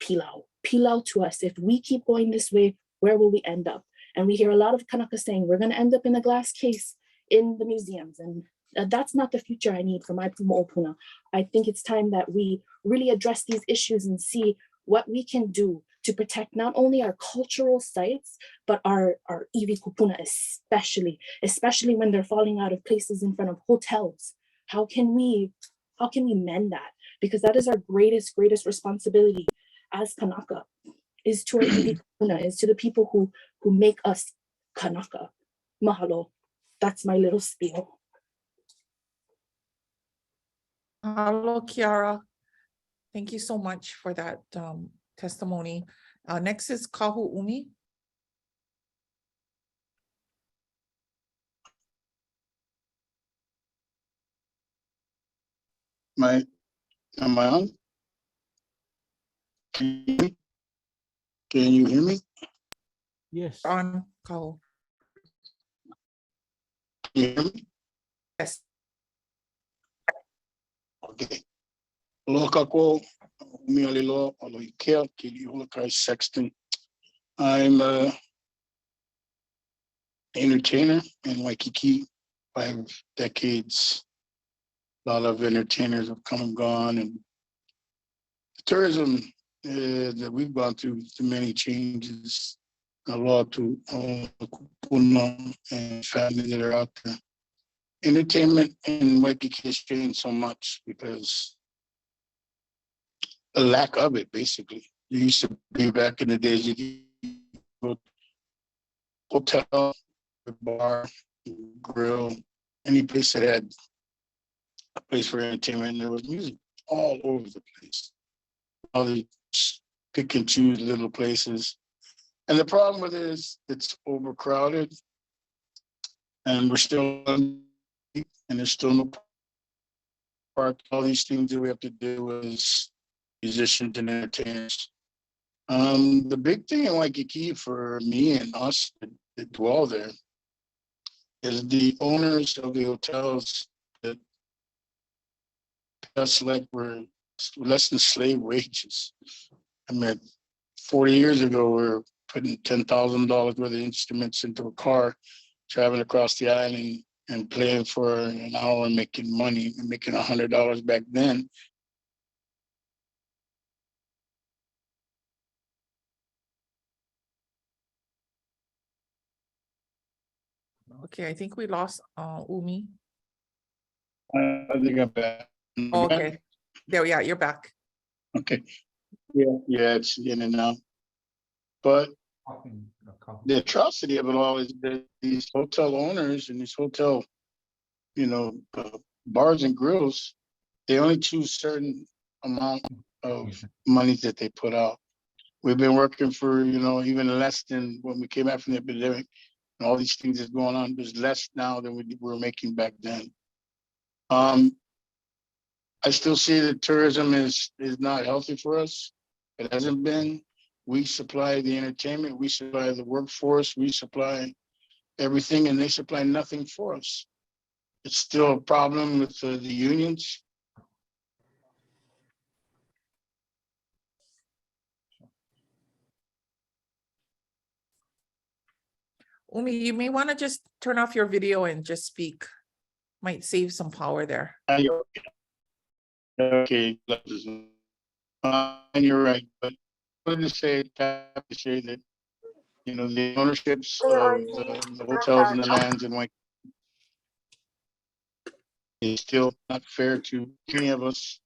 Speaker 21: Pilau to us. If we keep going this way, where will we end up? And we hear a lot of Kanaka saying, we're going to end up in a glass case in the museums. And that's not the future I need for my Pumaopuna. I think it's time that we really address these issues and see what we can do to protect not only our cultural sites, but our iwi kupuna especially when they're falling out of places in front of hotels. How can we mend that? Because that is our greatest responsibility as Kanaka, is to our iwi kupuna, is to the people who make us Kanaka. Mahalo. That's my little spiel.
Speaker 4: Hello, Kiara. Thank you so much for that testimony. Next is Kahu Umi.
Speaker 2: Am I on? Can you hear me?
Speaker 4: Yes. On Kahu.
Speaker 2: Can you hear me?
Speaker 4: Yes.
Speaker 2: Okay. Lokako, Umialilo, Aloikea, Kiliulakai Sexton. I'm an entertainer in Waikiki, 5 decades. A lot of entertainers have come and gone, and tourism that we've gone through many changes. A lot to kupuna and family that are out there. Entertainment in Waikiki has changed so much because a lack of it, basically. You used to be back in the days, you could go to hotel, bar, grill, any place that had a place for entertainment, and there was music all over the place. All these pick and choose little places. And the problem with it is it's overcrowded, and we're still and there's still no park. All these things that we have to do as musicians and entertainers. The big thing in Waikiki for me and us that dwell there is the owners of the hotels that pay us like we're less than slave wages. I mean, 40 years ago, we were putting $10,000 worth of instruments into a car, traveling across the island and playing for an hour and making money and making $100 back then.
Speaker 4: Okay, I think we lost Umi.
Speaker 2: I think I'm back.
Speaker 4: Okay, there, yeah, you're back.
Speaker 2: Okay. Yeah, it's in and out. But the atrocity of it all is that these hotel owners and these hotel, bars and grills, they only choose certain amount of money that they put out. We've been working for, even less than when we came out from the epidemic. And all these things that's going on, there's less now than we were making back then. I still see that tourism is not healthy for us. It hasn't been. We supply the entertainment, we supply the workforce, we supply everything, and they supply nothing for us. It's still a problem with the unions.
Speaker 4: Umi, you may want to just turn off your video and just speak. Might save some power there.
Speaker 2: Okay, and you're right, but I wanted to say that, the ownerships of the hotels and the lands and like is still not fair to any of us.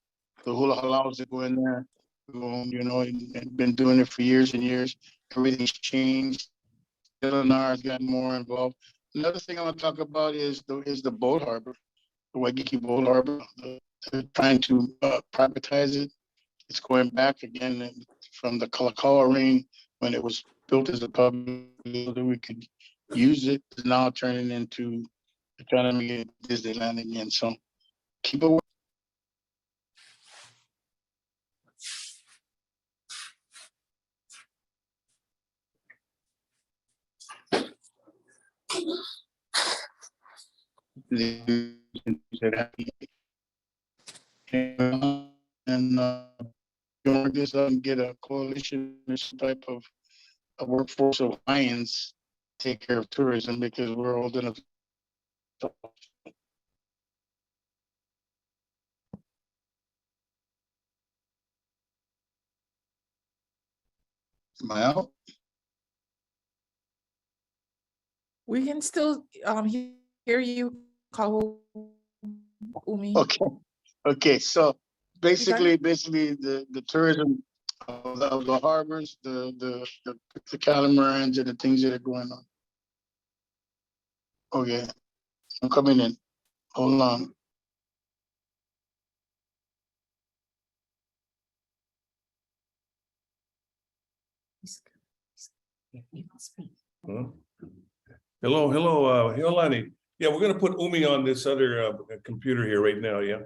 Speaker 2: The hula halaus that go in there, and been doing it for years and years. Everything's changed. Illinois got more involved. Another thing I want to talk about is the boat harbor, the Waikiki boat harbor. They're trying to privatize it. It's going back again from the Kalakaua ring when it was built as a public so that we could use it. It's now turning into trying to make it Disneyland again. So keep it. And this get a coalition or some type of a workforce of Hawaiians take care of tourism because we're old enough. Am I out?
Speaker 4: We can still hear you, Kahu, Umi.
Speaker 2: Okay. So basically the tourism of the harbors, the catamarans and the things that are going on. Okay, I'm coming in. Hold on.
Speaker 1: Hello, Hiolani. Yeah, we're gonna put Umi on this other computer here right now, yeah.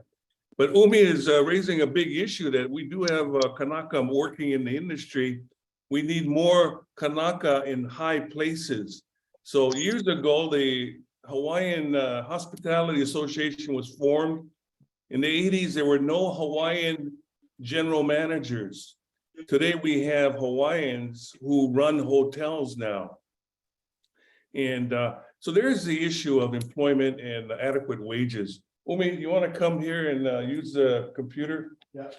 Speaker 1: But Umi is raising a big issue that we do have Kanaka working in the industry. We need more Kanaka in high places. So years ago, the Hawaiian Hospitality Association was formed. In the 80s, there were no Hawaiian general managers. Today, we have Hawaiians who run hotels now. And so there's the issue of employment and adequate wages. Umi, you want to come here and use the computer?
Speaker 2: Yeah.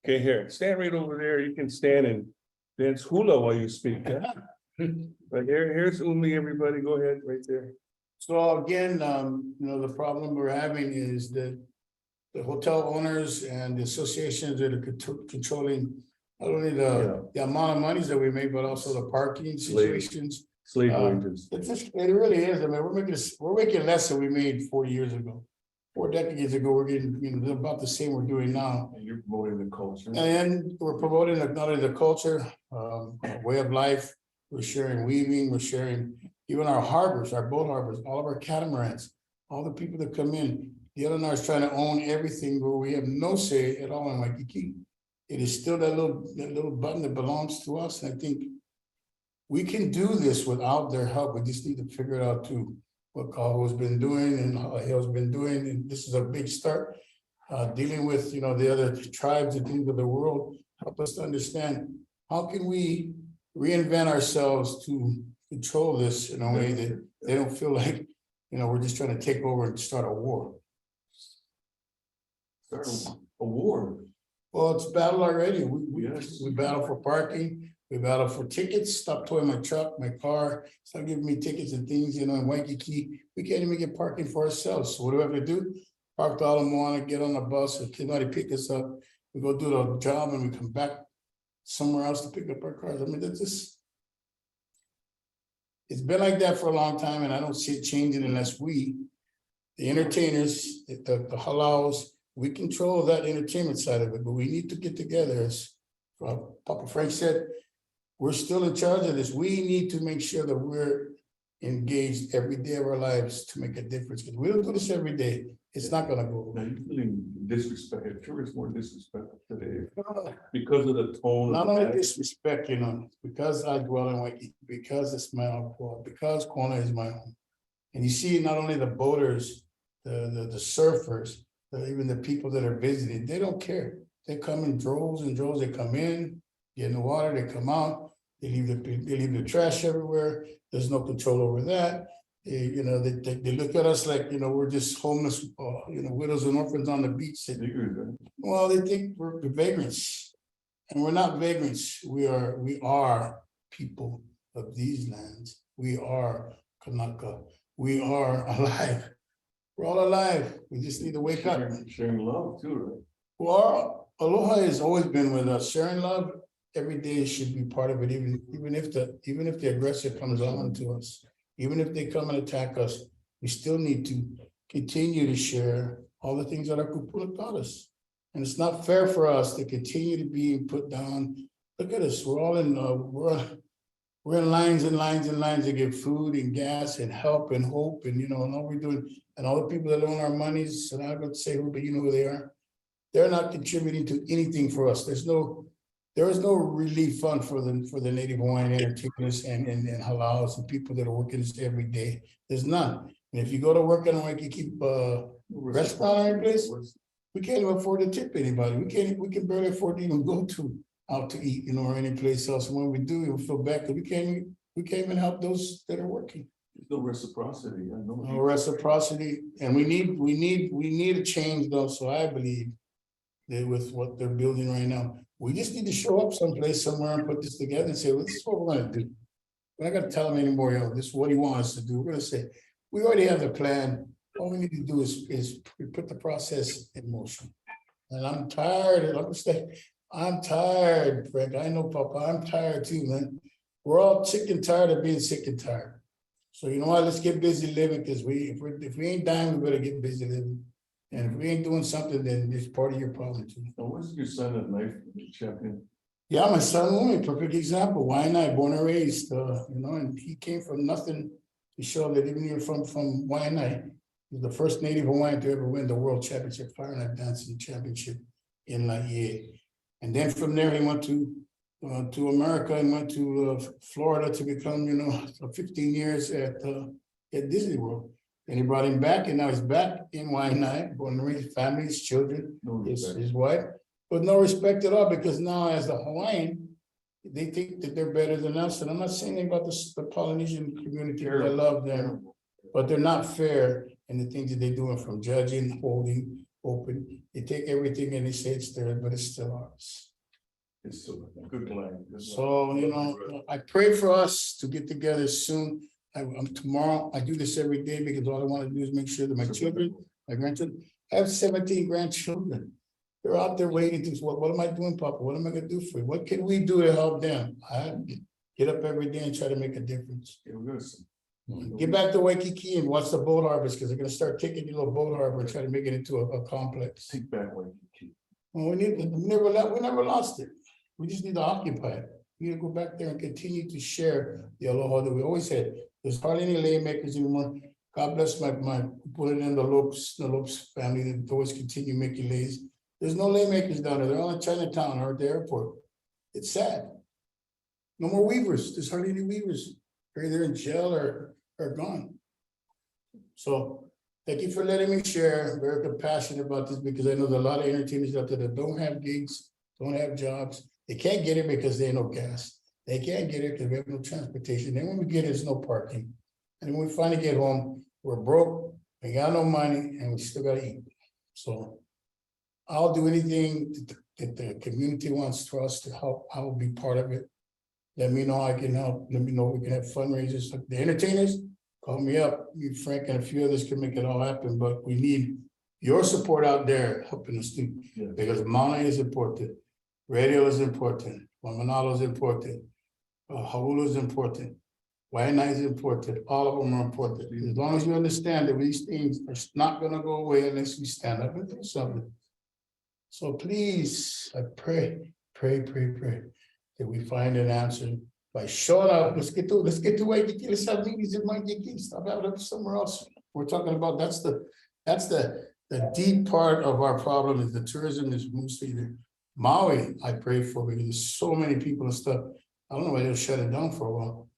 Speaker 1: Okay, here, stand right over there. You can stand and dance hula while you speak. Huh? But here's Umi, everybody. Go ahead, right there.
Speaker 2: So again, the problem we're having is that the hotel owners and the associations that are controlling not only the amount of monies that we make, but also the parking situations.
Speaker 1: Slave wages.
Speaker 2: It really is. I mean, we're making less than we made 40 years ago. 4 decades ago, we're getting about the same we're doing now.
Speaker 1: And you're promoting the culture.
Speaker 2: And we're promoting not only the culture, way of life. We're sharing weaving. We're sharing even our harbors, our boat harbors, all of our catamarans, all the people that come in. The Illinois is trying to own everything, where we have no say at all in Waikiki. it is still that little button that belongs to us. And I think we can do this without their help. We just need to figure it out too. What Kaho's been doing and Hale's been doing, and this is a big start. Dealing with, the other tribes and things of the world, help us to understand how can we reinvent ourselves to control this in a way that they don't feel like, we're just trying to take over and start a war.
Speaker 1: Start a war.
Speaker 2: Well, it's battle already. We battle for parking. We battle for tickets. Stop towing my truck, my car. Stop giving me tickets and things, in Waikiki. We can't even get parking for ourselves. So what do we have to do? Park to Ala Moana, get on the bus, or somebody pick us up. We go do the job and we come back somewhere else to pick up our cars. I mean, that's just, it's been like that for a long time, and I don't see it changing unless we, the entertainers, the halaus, we control that entertainment side of it, but we need to get together. As Papa Frank said, we're still in charge of this. We need to make sure that we're engaged every day of our lives to make a difference. Because we don't do this every day, it's not gonna go.
Speaker 1: Now you're feeling disrespect. I'm sure it's more disrespectful today because of the tone.
Speaker 2: Not only disrespect, because I dwell in Waikiki, because it's my home, because Kona is my home. And you see not only the boaters, the surfers, even the people that are visiting, they don't care. They come in droves and droves. They come in, get in the water, they come out, they leave the trash everywhere. There's no control over that. They look at us like, we're just homeless, widows and orphans on the beach. Well, they think we're vagrants, and we're not vagrants. We are people of these lands. We are Kanaka. We are alive. We're all alive. We just need to wake up.
Speaker 1: Sharing love too, right?
Speaker 2: Well, aloha has always been with us. Sharing love every day should be part of it, even if the aggressor comes on to us. Even if they come and attack us, we still need to continue to share all the things that our kupuna taught us. And it's not fair for us to continue to be put down. Look at us, we're all in, we're in lines and lines and lines to get food and gas and help and hope and, and all we're doing. And all the people that own our monies, and I'm not going to say who, but you know who they are. They're not contributing to anything for us. There is no relief fund for the Native Hawaiian entertainers and halaus and people that are working this every day. There's none. And if you go to work in a Waikiki restaurant or any place, we can't even afford to tip anybody. We can barely afford to even go out to eat, or any place else. And when we do, we feel bad because we can't even help those that are working.
Speaker 1: There's no reciprocity.
Speaker 2: No reciprocity, and we need a change though. So I believe that with what they're building right now, we just need to show up someplace somewhere and put this together and say, well, this is what we're going to do. We're not going to tell them anymore, this is what he wants us to do. We're going to say, we already have the plan. All we need to do is put the process in motion. And I'm tired. I'm tired, Frank. I know, Papa. I'm tired too, man. We're all sick and tired of being sick and tired. So you know what? Let's get busy living, because if we ain't dying, we better get busy living. And if we ain't doing something, then it's part of your problem too.
Speaker 1: Now, where's your son at life champion?
Speaker 2: Yeah, my son, only perfect example. Waianae, born and raised, and he came from nothing to show that even from Waianae, he's the first Native Hawaiian to ever win the World Championship Fire Knife Dancing Championship in Laie. And then from there, he went to America and went to Florida to become, 15 years at Disney World. And he brought him back, and now he's back in Waianae, born and raised, family, his children, his wife, but no respect at all, because now as a Hawaiian, they think that they're better than us. And I'm not saying anything about the Polynesian community, I love them, but they're not fair in the things that they're doing, from judging, holding, open. They take everything and they say it's theirs, but it's still ours.
Speaker 1: It's still a good line.
Speaker 2: So, I pray for us to get together soon. Tomorrow, I do this every day because all I want to do is make sure that my children, my grandchildren, I have 17 grandchildren. They're out there waiting to, what am I doing, Papa? What am I going to do for you? What can we do to help them? I get up every day and try to make a difference. Get back to Waikiki and watch the boat harbors, because they're going to start taking your little boat harbor and try to make it into a complex.
Speaker 1: Take back Waikiki.
Speaker 2: Well, we never lost it. We just need to occupy it. We need to go back there and continue to share the aloha that we always had. There's hardly any lay makers anymore. God bless my put it in the Lopes family that always continue making lays. There's no lay makers down there. They're all in Chinatown or at the airport. It's sad. No more weavers. There's hardly any weavers. They're in jail or gone. So thank you for letting me share. I'm very compassionate about this because I know there's a lot of entertainers out there that don't have gigs, don't have jobs. They can't get it because they ain't no gas. They can't get it because we have no transportation. Then when we get it, there's no parking. And when we finally get home, we're broke, we got no money, and we still gotta eat. So I'll do anything that the community wants for us to help. I will be part of it. Let me know I can help. Let me know we can have fundraisers. The entertainers, call me up. Me, Frank, and a few others can make it all happen, but we need your support out there helping us do. Because Maui is important. Radio is important. Wamanalo is important. Hawaiʻi is important. Waianae is important. All of them are important. As long as you understand that these things are not going to go away unless we stand up and do something. So please, I pray that we find an answer by showing up. Let's get to Waikiki. Let's have meetings in Waikiki. Stop having it somewhere else. We're talking about that's the deep part of our problem is the tourism is mostly there. Maui, I pray for because there's so many people and stuff. I don't know why they'll shut it down for a while.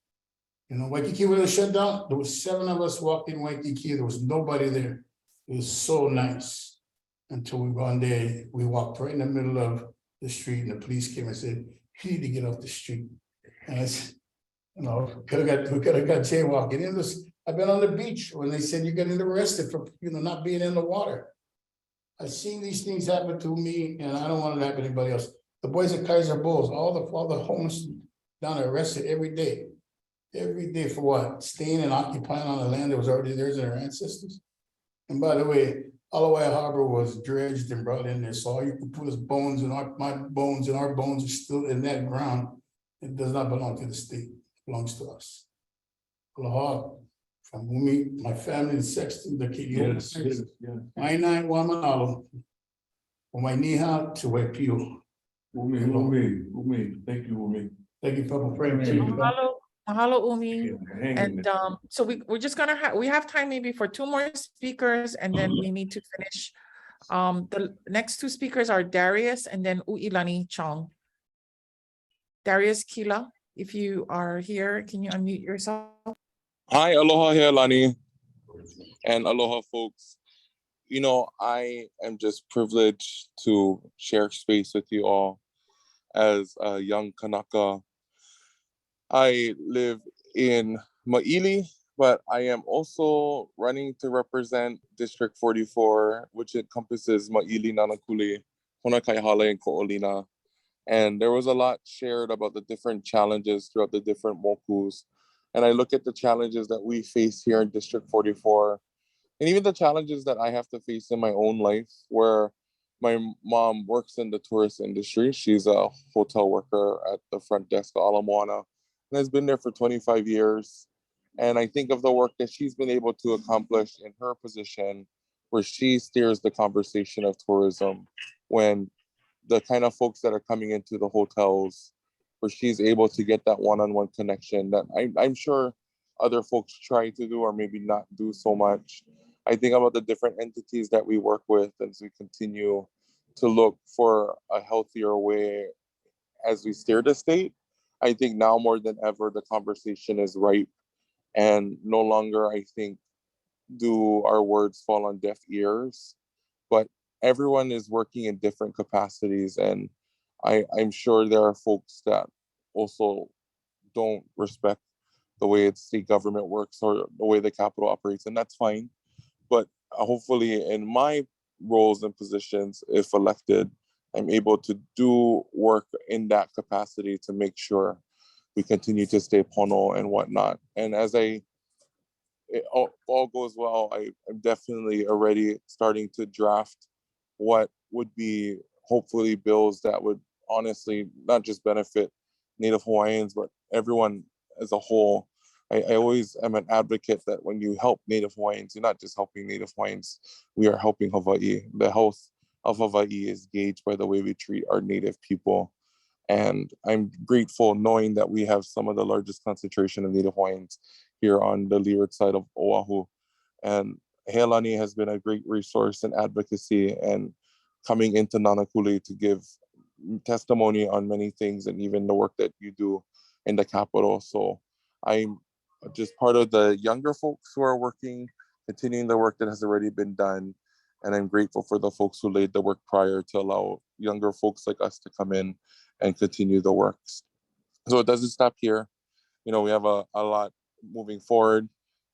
Speaker 2: You know, Waikiki, when it shut down, there was 7 of us walking Waikiki. There was nobody there. It was so nice. Until one day, we walked right in the middle of the street and the police came and said, you need to get off the street. And I said, you know, we could have got jaywalking. I've been on the beach when they said you're getting arrested for, you know, not being in the water. I've seen these things happen to me and I don't want it to happen to anybody else. The boys at Kaiser Bulls, all the homeless down there arrested every day. Every day for what? Staying and occupying on the land that was already theirs and their ancestors. And by the way, Hawaii Harbor was dredged and brought in there. So all you can put is bones and my bones and our bones are still in that ground. It does not belong to the state. It belongs to us. Aloha from Umi, my family and Sexton, the Kiki. My nine Wamanalo. From Wainiha to Waipio.
Speaker 1: Umi. Thank you, Umi.
Speaker 2: Thank you, Papa. Praying to you.
Speaker 4: Mahalo, Umi. And so we're just gonna have time maybe for 2 more speakers, and then we need to finish. The next 2 speakers are Darius and then Uilani Chong. Darius Kila, if you are here, can you unmute yourself?
Speaker 5: Hi, aloha here, Lani, and aloha, folks. You know, I am just privileged to share space with you all as a young Kanaka. I live in Maili, but I am also running to represent District 44, which encompasses Maili, Nanakuli, Honakaihale, and Ko'olina. And there was a lot shared about the different challenges throughout the different mokus. And I look at the challenges that we face here in District 44, and even the challenges that I have to face in my own life, where my mom works in the tourist industry. She's a hotel worker at the front desk of Ala Moana and has been there for 25 years. And I think of the work that she's been able to accomplish in her position, where she steers the conversation of tourism, when the kind of folks that are coming into the hotels, where she's able to get that one-on-one connection that I'm sure other folks try to do or maybe not do so much. I think about the different entities that we work with as we continue to look for a healthier way as we steer the state. I think now more than ever, the conversation is ripe, and no longer, I think, do our words fall on deaf ears, but everyone is working in different capacities. And I'm sure there are folks that also don't respect the way state government works or the way the capital operates, and that's fine. But hopefully in my roles and positions, if elected, I'm able to do work in that capacity to make sure we continue to stay pono and whatnot. And as all goes well, I'm definitely already starting to draft what would be hopefully bills that would honestly not just benefit Native Hawaiians, but everyone as a whole. I always am an advocate that when you help Native Hawaiians, you're not just helping Native Hawaiians, we are helping Hawaii. The health of Hawaii is gauged by the way we treat our Native people. And I'm grateful knowing that we have some of the largest concentration of Native Hawaiians here on the leeward side of Oʻahu. And Heilani has been a great resource and advocacy. And coming into Nanakule to give testimony on many things and even the work that you do in the capital. So I'm just part of the younger folks who are working, continuing the work that has already been done. And I'm grateful for the folks who laid the work prior to allow younger folks like us to come in and continue the works. So it doesn't stop here. You know, we have a lot moving forward.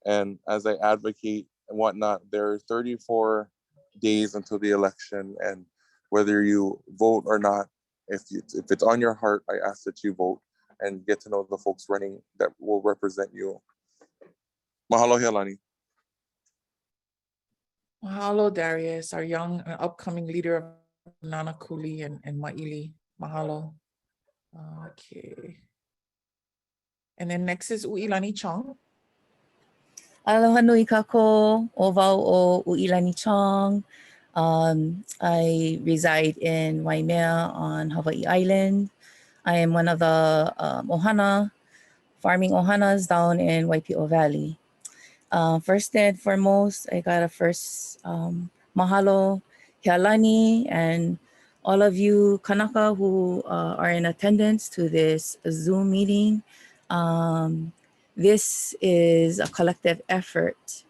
Speaker 5: And as I advocate and whatnot, there are 34 days until the election. And whether you vote or not, if it's on your heart, I ask that you vote and get to know the folks running that will represent you. Mahalo Healani.
Speaker 4: Mahalo, Darius, our young upcoming leader of Nanakuli and Maili. Mahalo. Okay. And then next is Uilani Chong.
Speaker 6: Aloha nui kako, o wau o Uilani Chong. I reside in Waimea on Hawai'i Island. I am one of the ohana, farming ohanas down in Waipio Valley. First and foremost, I got a first mahalo, Healani, and all of you Kanaka who are in attendance to this Zoom meeting. This is a collective effort.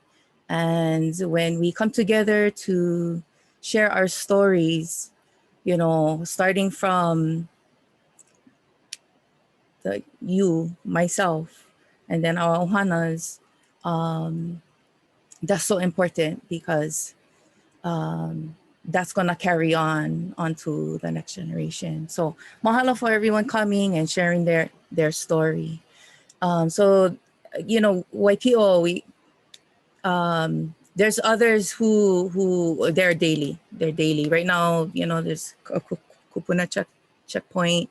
Speaker 6: And when we come together to share our stories, you know, starting from myself, and then our ohanas, that's so important because that's gonna carry on onto the next generation. So mahalo for everyone coming and sharing their story. So, you know, Waipio, there's others who they're daily. Right now, you know, there's a kupuna checkpoint.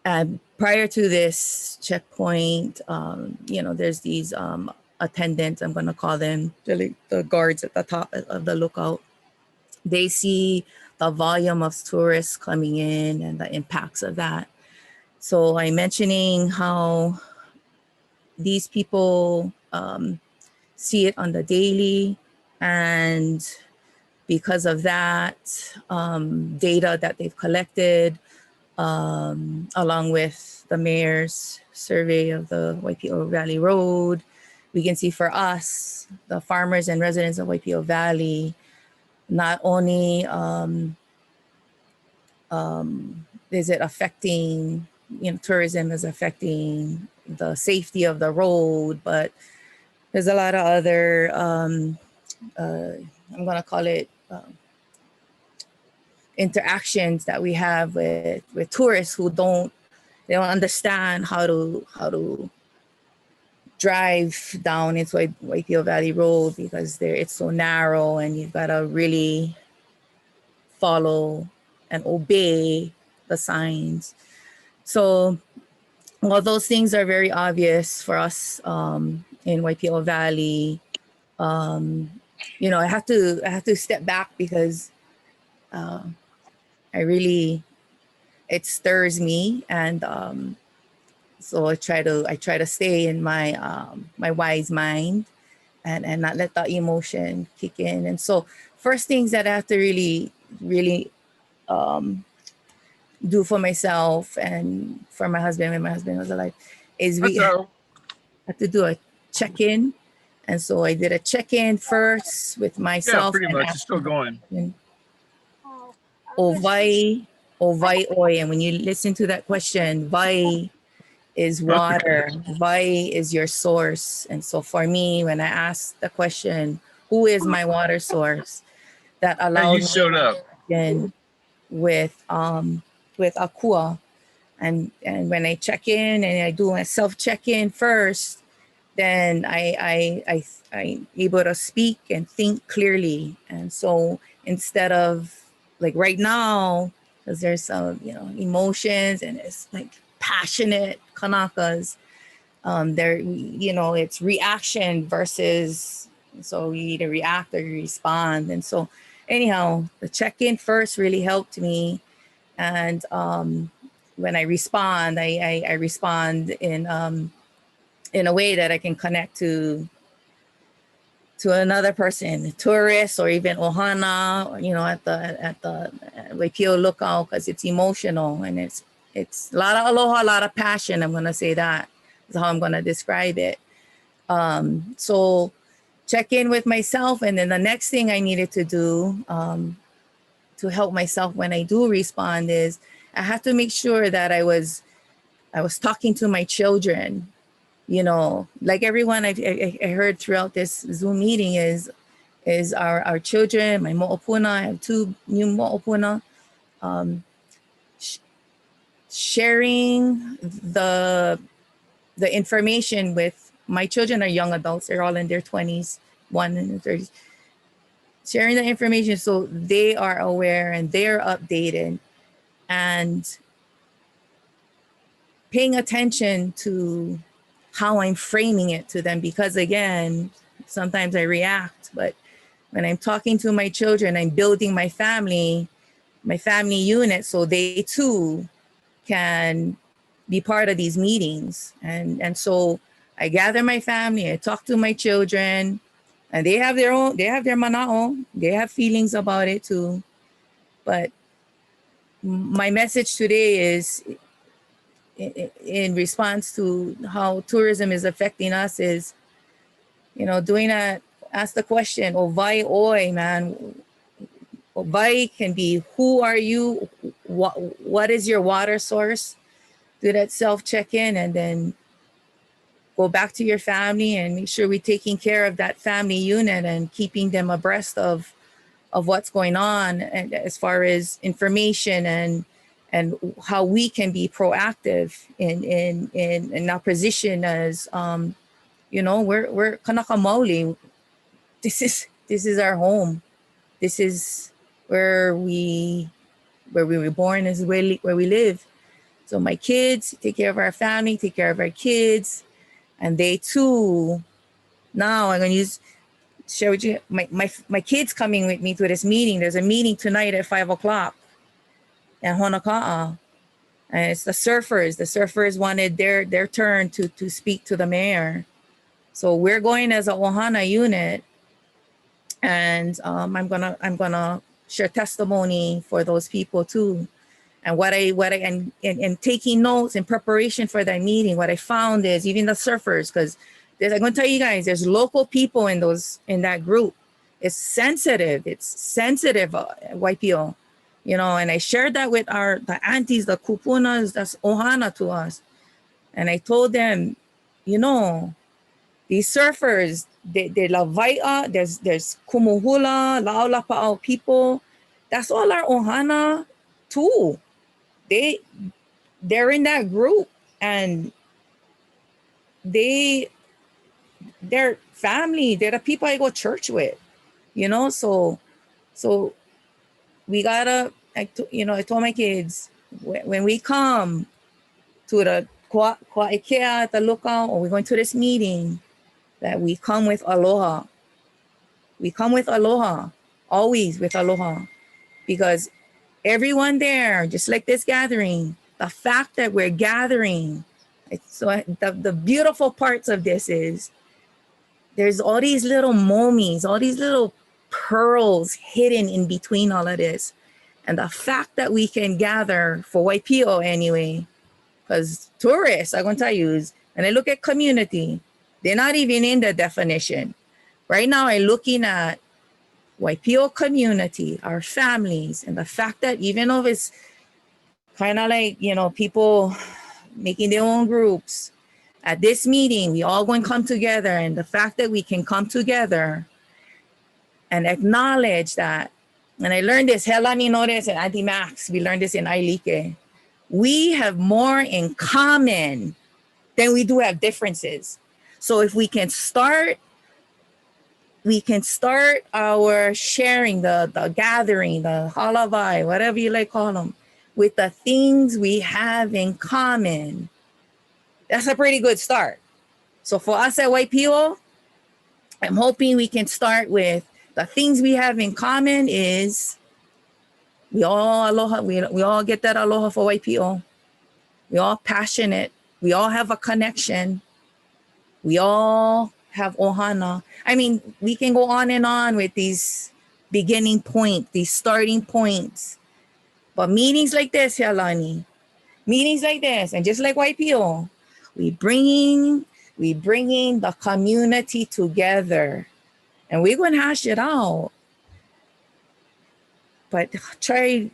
Speaker 6: And prior to this checkpoint, you know, there's these attendants, I'm gonna call them the guards at the top of the lookout. They see the volume of tourists coming in and the impacts of that. So I'm mentioning how these people see it on the daily, and because of that, data that they've collected, along with the mayor's survey of the Waipio Valley Road, we can see for us, the farmers and residents of Waipio Valley, not only is it affecting, you know, tourism is affecting the safety of the road, but there's a lot of other, I'm gonna call it interactions that we have with tourists who don't understand how to drive down into Waipio Valley Road because it's so narrow and you've got to really follow and obey the signs. So while those things are very obvious for us in Waipio Valley, you know, I have to step back because it stirs me, and so I try to stay in my my wise mind and not let that emotion kick in. And so first things that I have to really do for myself and for my husband when my husband was alive is we have to do a check-in. And so I did a check-in first with myself.
Speaker 12: Yeah, pretty much. It's still going.
Speaker 6: Owai oi. And when you listen to that question, vai is water, vai is your source. And so for me, when I ask the question, who is my water source? That allows
Speaker 12: you showed up
Speaker 6: with Akua. And when I check in and I do a self check-in first, then I'm able to speak and think clearly. And so instead of like right now, because there's some, you know, emotions and it's like passionate Kanakas, there, you know, it's reaction versus, so you either react or you respond. And so anyhow, the check-in first really helped me. And when I respond, I respond in a way that I can connect to to another person, tourist or even ohana, you know, at the Waipio lookout, because it's emotional and it's a lot of aloha, a lot of passion. I'm gonna say that is how I'm gonna describe it. So check in with myself, and then the next thing I needed to do to help myself when I do respond is I have to make sure that I was talking to my children. You know, like everyone I heard throughout this Zoom meeting is our children, my mo'opuna. I have 2 new mo'opuna. Sharing the information with my children are young adults. They're all in their 20s, 1 in their 30s. Sharing the information so they are aware and they're updated, and paying attention to how I'm framing it to them, because again, sometimes I react, but when I'm talking to my children, I'm building my family unit so they too can be part of these meetings. And so I gather my family, I talk to my children, and they have their mana'o, they have feelings about it too. But my message today is, in response to how tourism is affecting us, is, you know, doing that, ask the question, Owai oi, man. Owai can be, who are you? What is your water source? Do that self check-in, and then go back to your family and make sure we're taking care of that family unit and keeping them abreast of what's going on, and as far as information and how we can be proactive in our position as, you know, we're Kanaka Maoli. This is our home. This is where we were born, is where we live. So my kids, take care of our family, take care of our kids, and they too. Now I'm gonna share with you my kids coming with me to this meeting. There's a meeting tonight at 5:00 at Honaka'a. And it's the surfers. The surfers wanted their turn to speak to the mayor. So we're going as a Ohana unit, and I'm gonna share testimony for those people too. And and taking notes in preparation for that meeting, what I found is even the surfers, because I'm gonna tell you guys, there's local people in that group. It's sensitive. Waipio. You know, and I shared that with the aunties, the kupunas, that's ohana to us. And I told them, you know, these surfers, they lavaia, there's kumuhula, laulapa'au people. That's all our ohana too. They're in that group, and they're family. They're the people I go to church with, you know, so we gotta, I told my kids, when we come to the Kua'ikea at the lookout, or we're going to this meeting, that we come with aloha. We come with aloha, always with aloha, because everyone there, just like this gathering, the fact that we're gathering, so the beautiful parts of this is there's all these little momies, all these little pearls hidden in between all of this. And the fact that we can gather, for Waipio anyway, because tourists, I'm going to tell you, when I look at community, they're not even in the definition. Right now, I'm looking at Waipio community, our families, and the fact that even though it's kind of like, you know, people making their own groups, at this meeting, we all going to come together, and the fact that we can come together and acknowledge that, and I learned this, Helani Nores and Auntie Max, we learned this in Ailike. We have more in common than we do have differences. So if we can start our sharing, the gathering, the halavai, whatever you like call them, with the things we have in common, that's a pretty good start. So for us at Waipio, I'm hoping we can start with the things we have in common is we all aloha, we all get that aloha for Waipio. We all passionate. We all have a connection. We all have ohana. I mean, we can go on and on with these beginning point, these starting points. But meetings like this, Helani, meetings like this, and just like YPO, we bringing the community together, and we're gonna hash it out. But try,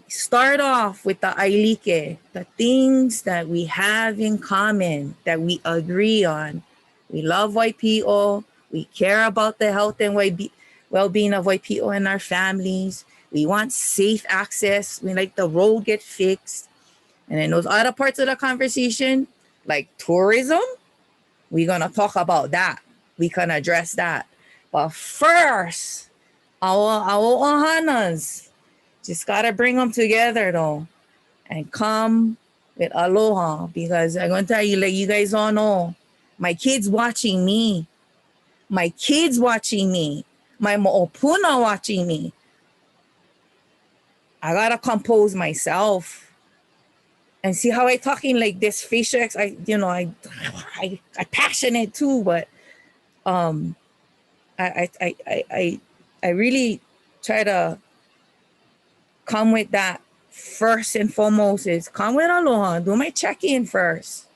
Speaker 6: start off with the ailike, the things that we have in common, that we agree on. We love YPO. We care about the health and well-being of YPO and our families. We want safe access. We like the road get fixed. And in those other parts of the conversation, like tourism, we're gonna talk about that. We can address that. But first, our ohanas, just gotta bring them together though, and come with aloha, because I'm gonna tell you, like you guys all know, my kids watching me, my mo'opuna watching me. I gotta compose myself and see how I talking like this facial I passionate too, but I really try to come with that first and foremost, is come with aloha, do my check-in first.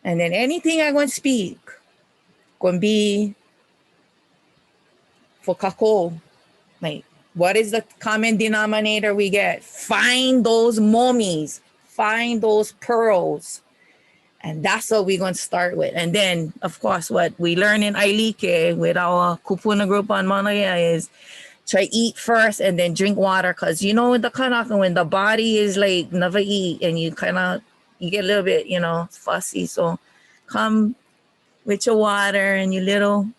Speaker 6: And then anything I'm going to speak, going to be for kako. Like, what is the common denominator we get? Find those momis, find those pearls. And that's what we're going to start with. And then, of course, what we learn in Ailike with our kupuna group on Mauna Kea is try eat first and then drink water. Because with the kanaka, when the body is like never eat and you get a little bit, fussy. So come with your water and your little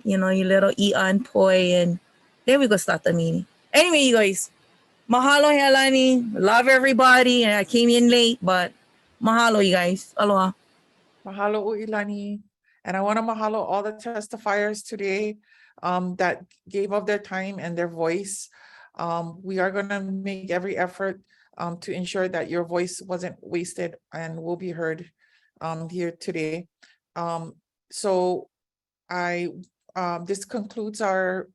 Speaker 6: ian poi, and then we go start the meeting. Anyway, you guys, mahalo Helani. Love everybody. And I came in late, but mahalo, you guys. Aloha.
Speaker 4: Mahalo Uilani. And I want to mahalo all the testifiers today that gave up their time and their voice. We are going to make every effort to ensure that your voice wasn't wasted and will be heard here today. So this concludes our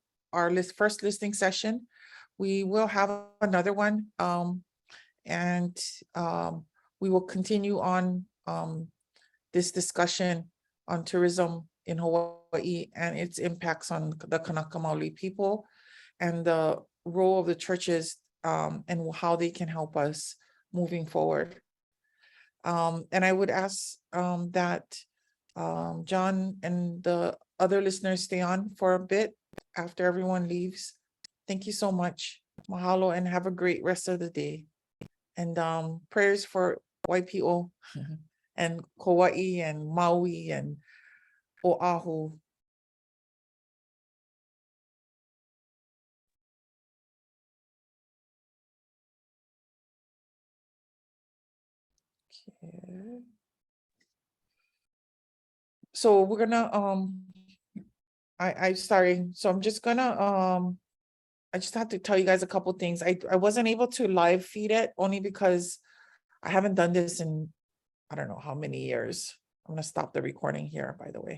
Speaker 4: first listening session. We will have another one, and we will continue on this discussion on tourism in Hawaii and its impacts on the Kanaka Maoli people, and the role of the churches and how they can help us moving forward. And I would ask that John and the other listeners stay on for a bit after everyone leaves. Thank you so much. Mahalo, and have a great rest of the day. And prayers for YPO and Kauai and Maui and Oʻahu. Okay. So we're gonna I'm sorry. So I'm just gonna I just have to tell you guys a couple things. I wasn't able to live feed it only because I haven't done this in I don't know how many years. I'm gonna stop the recording here, by the way.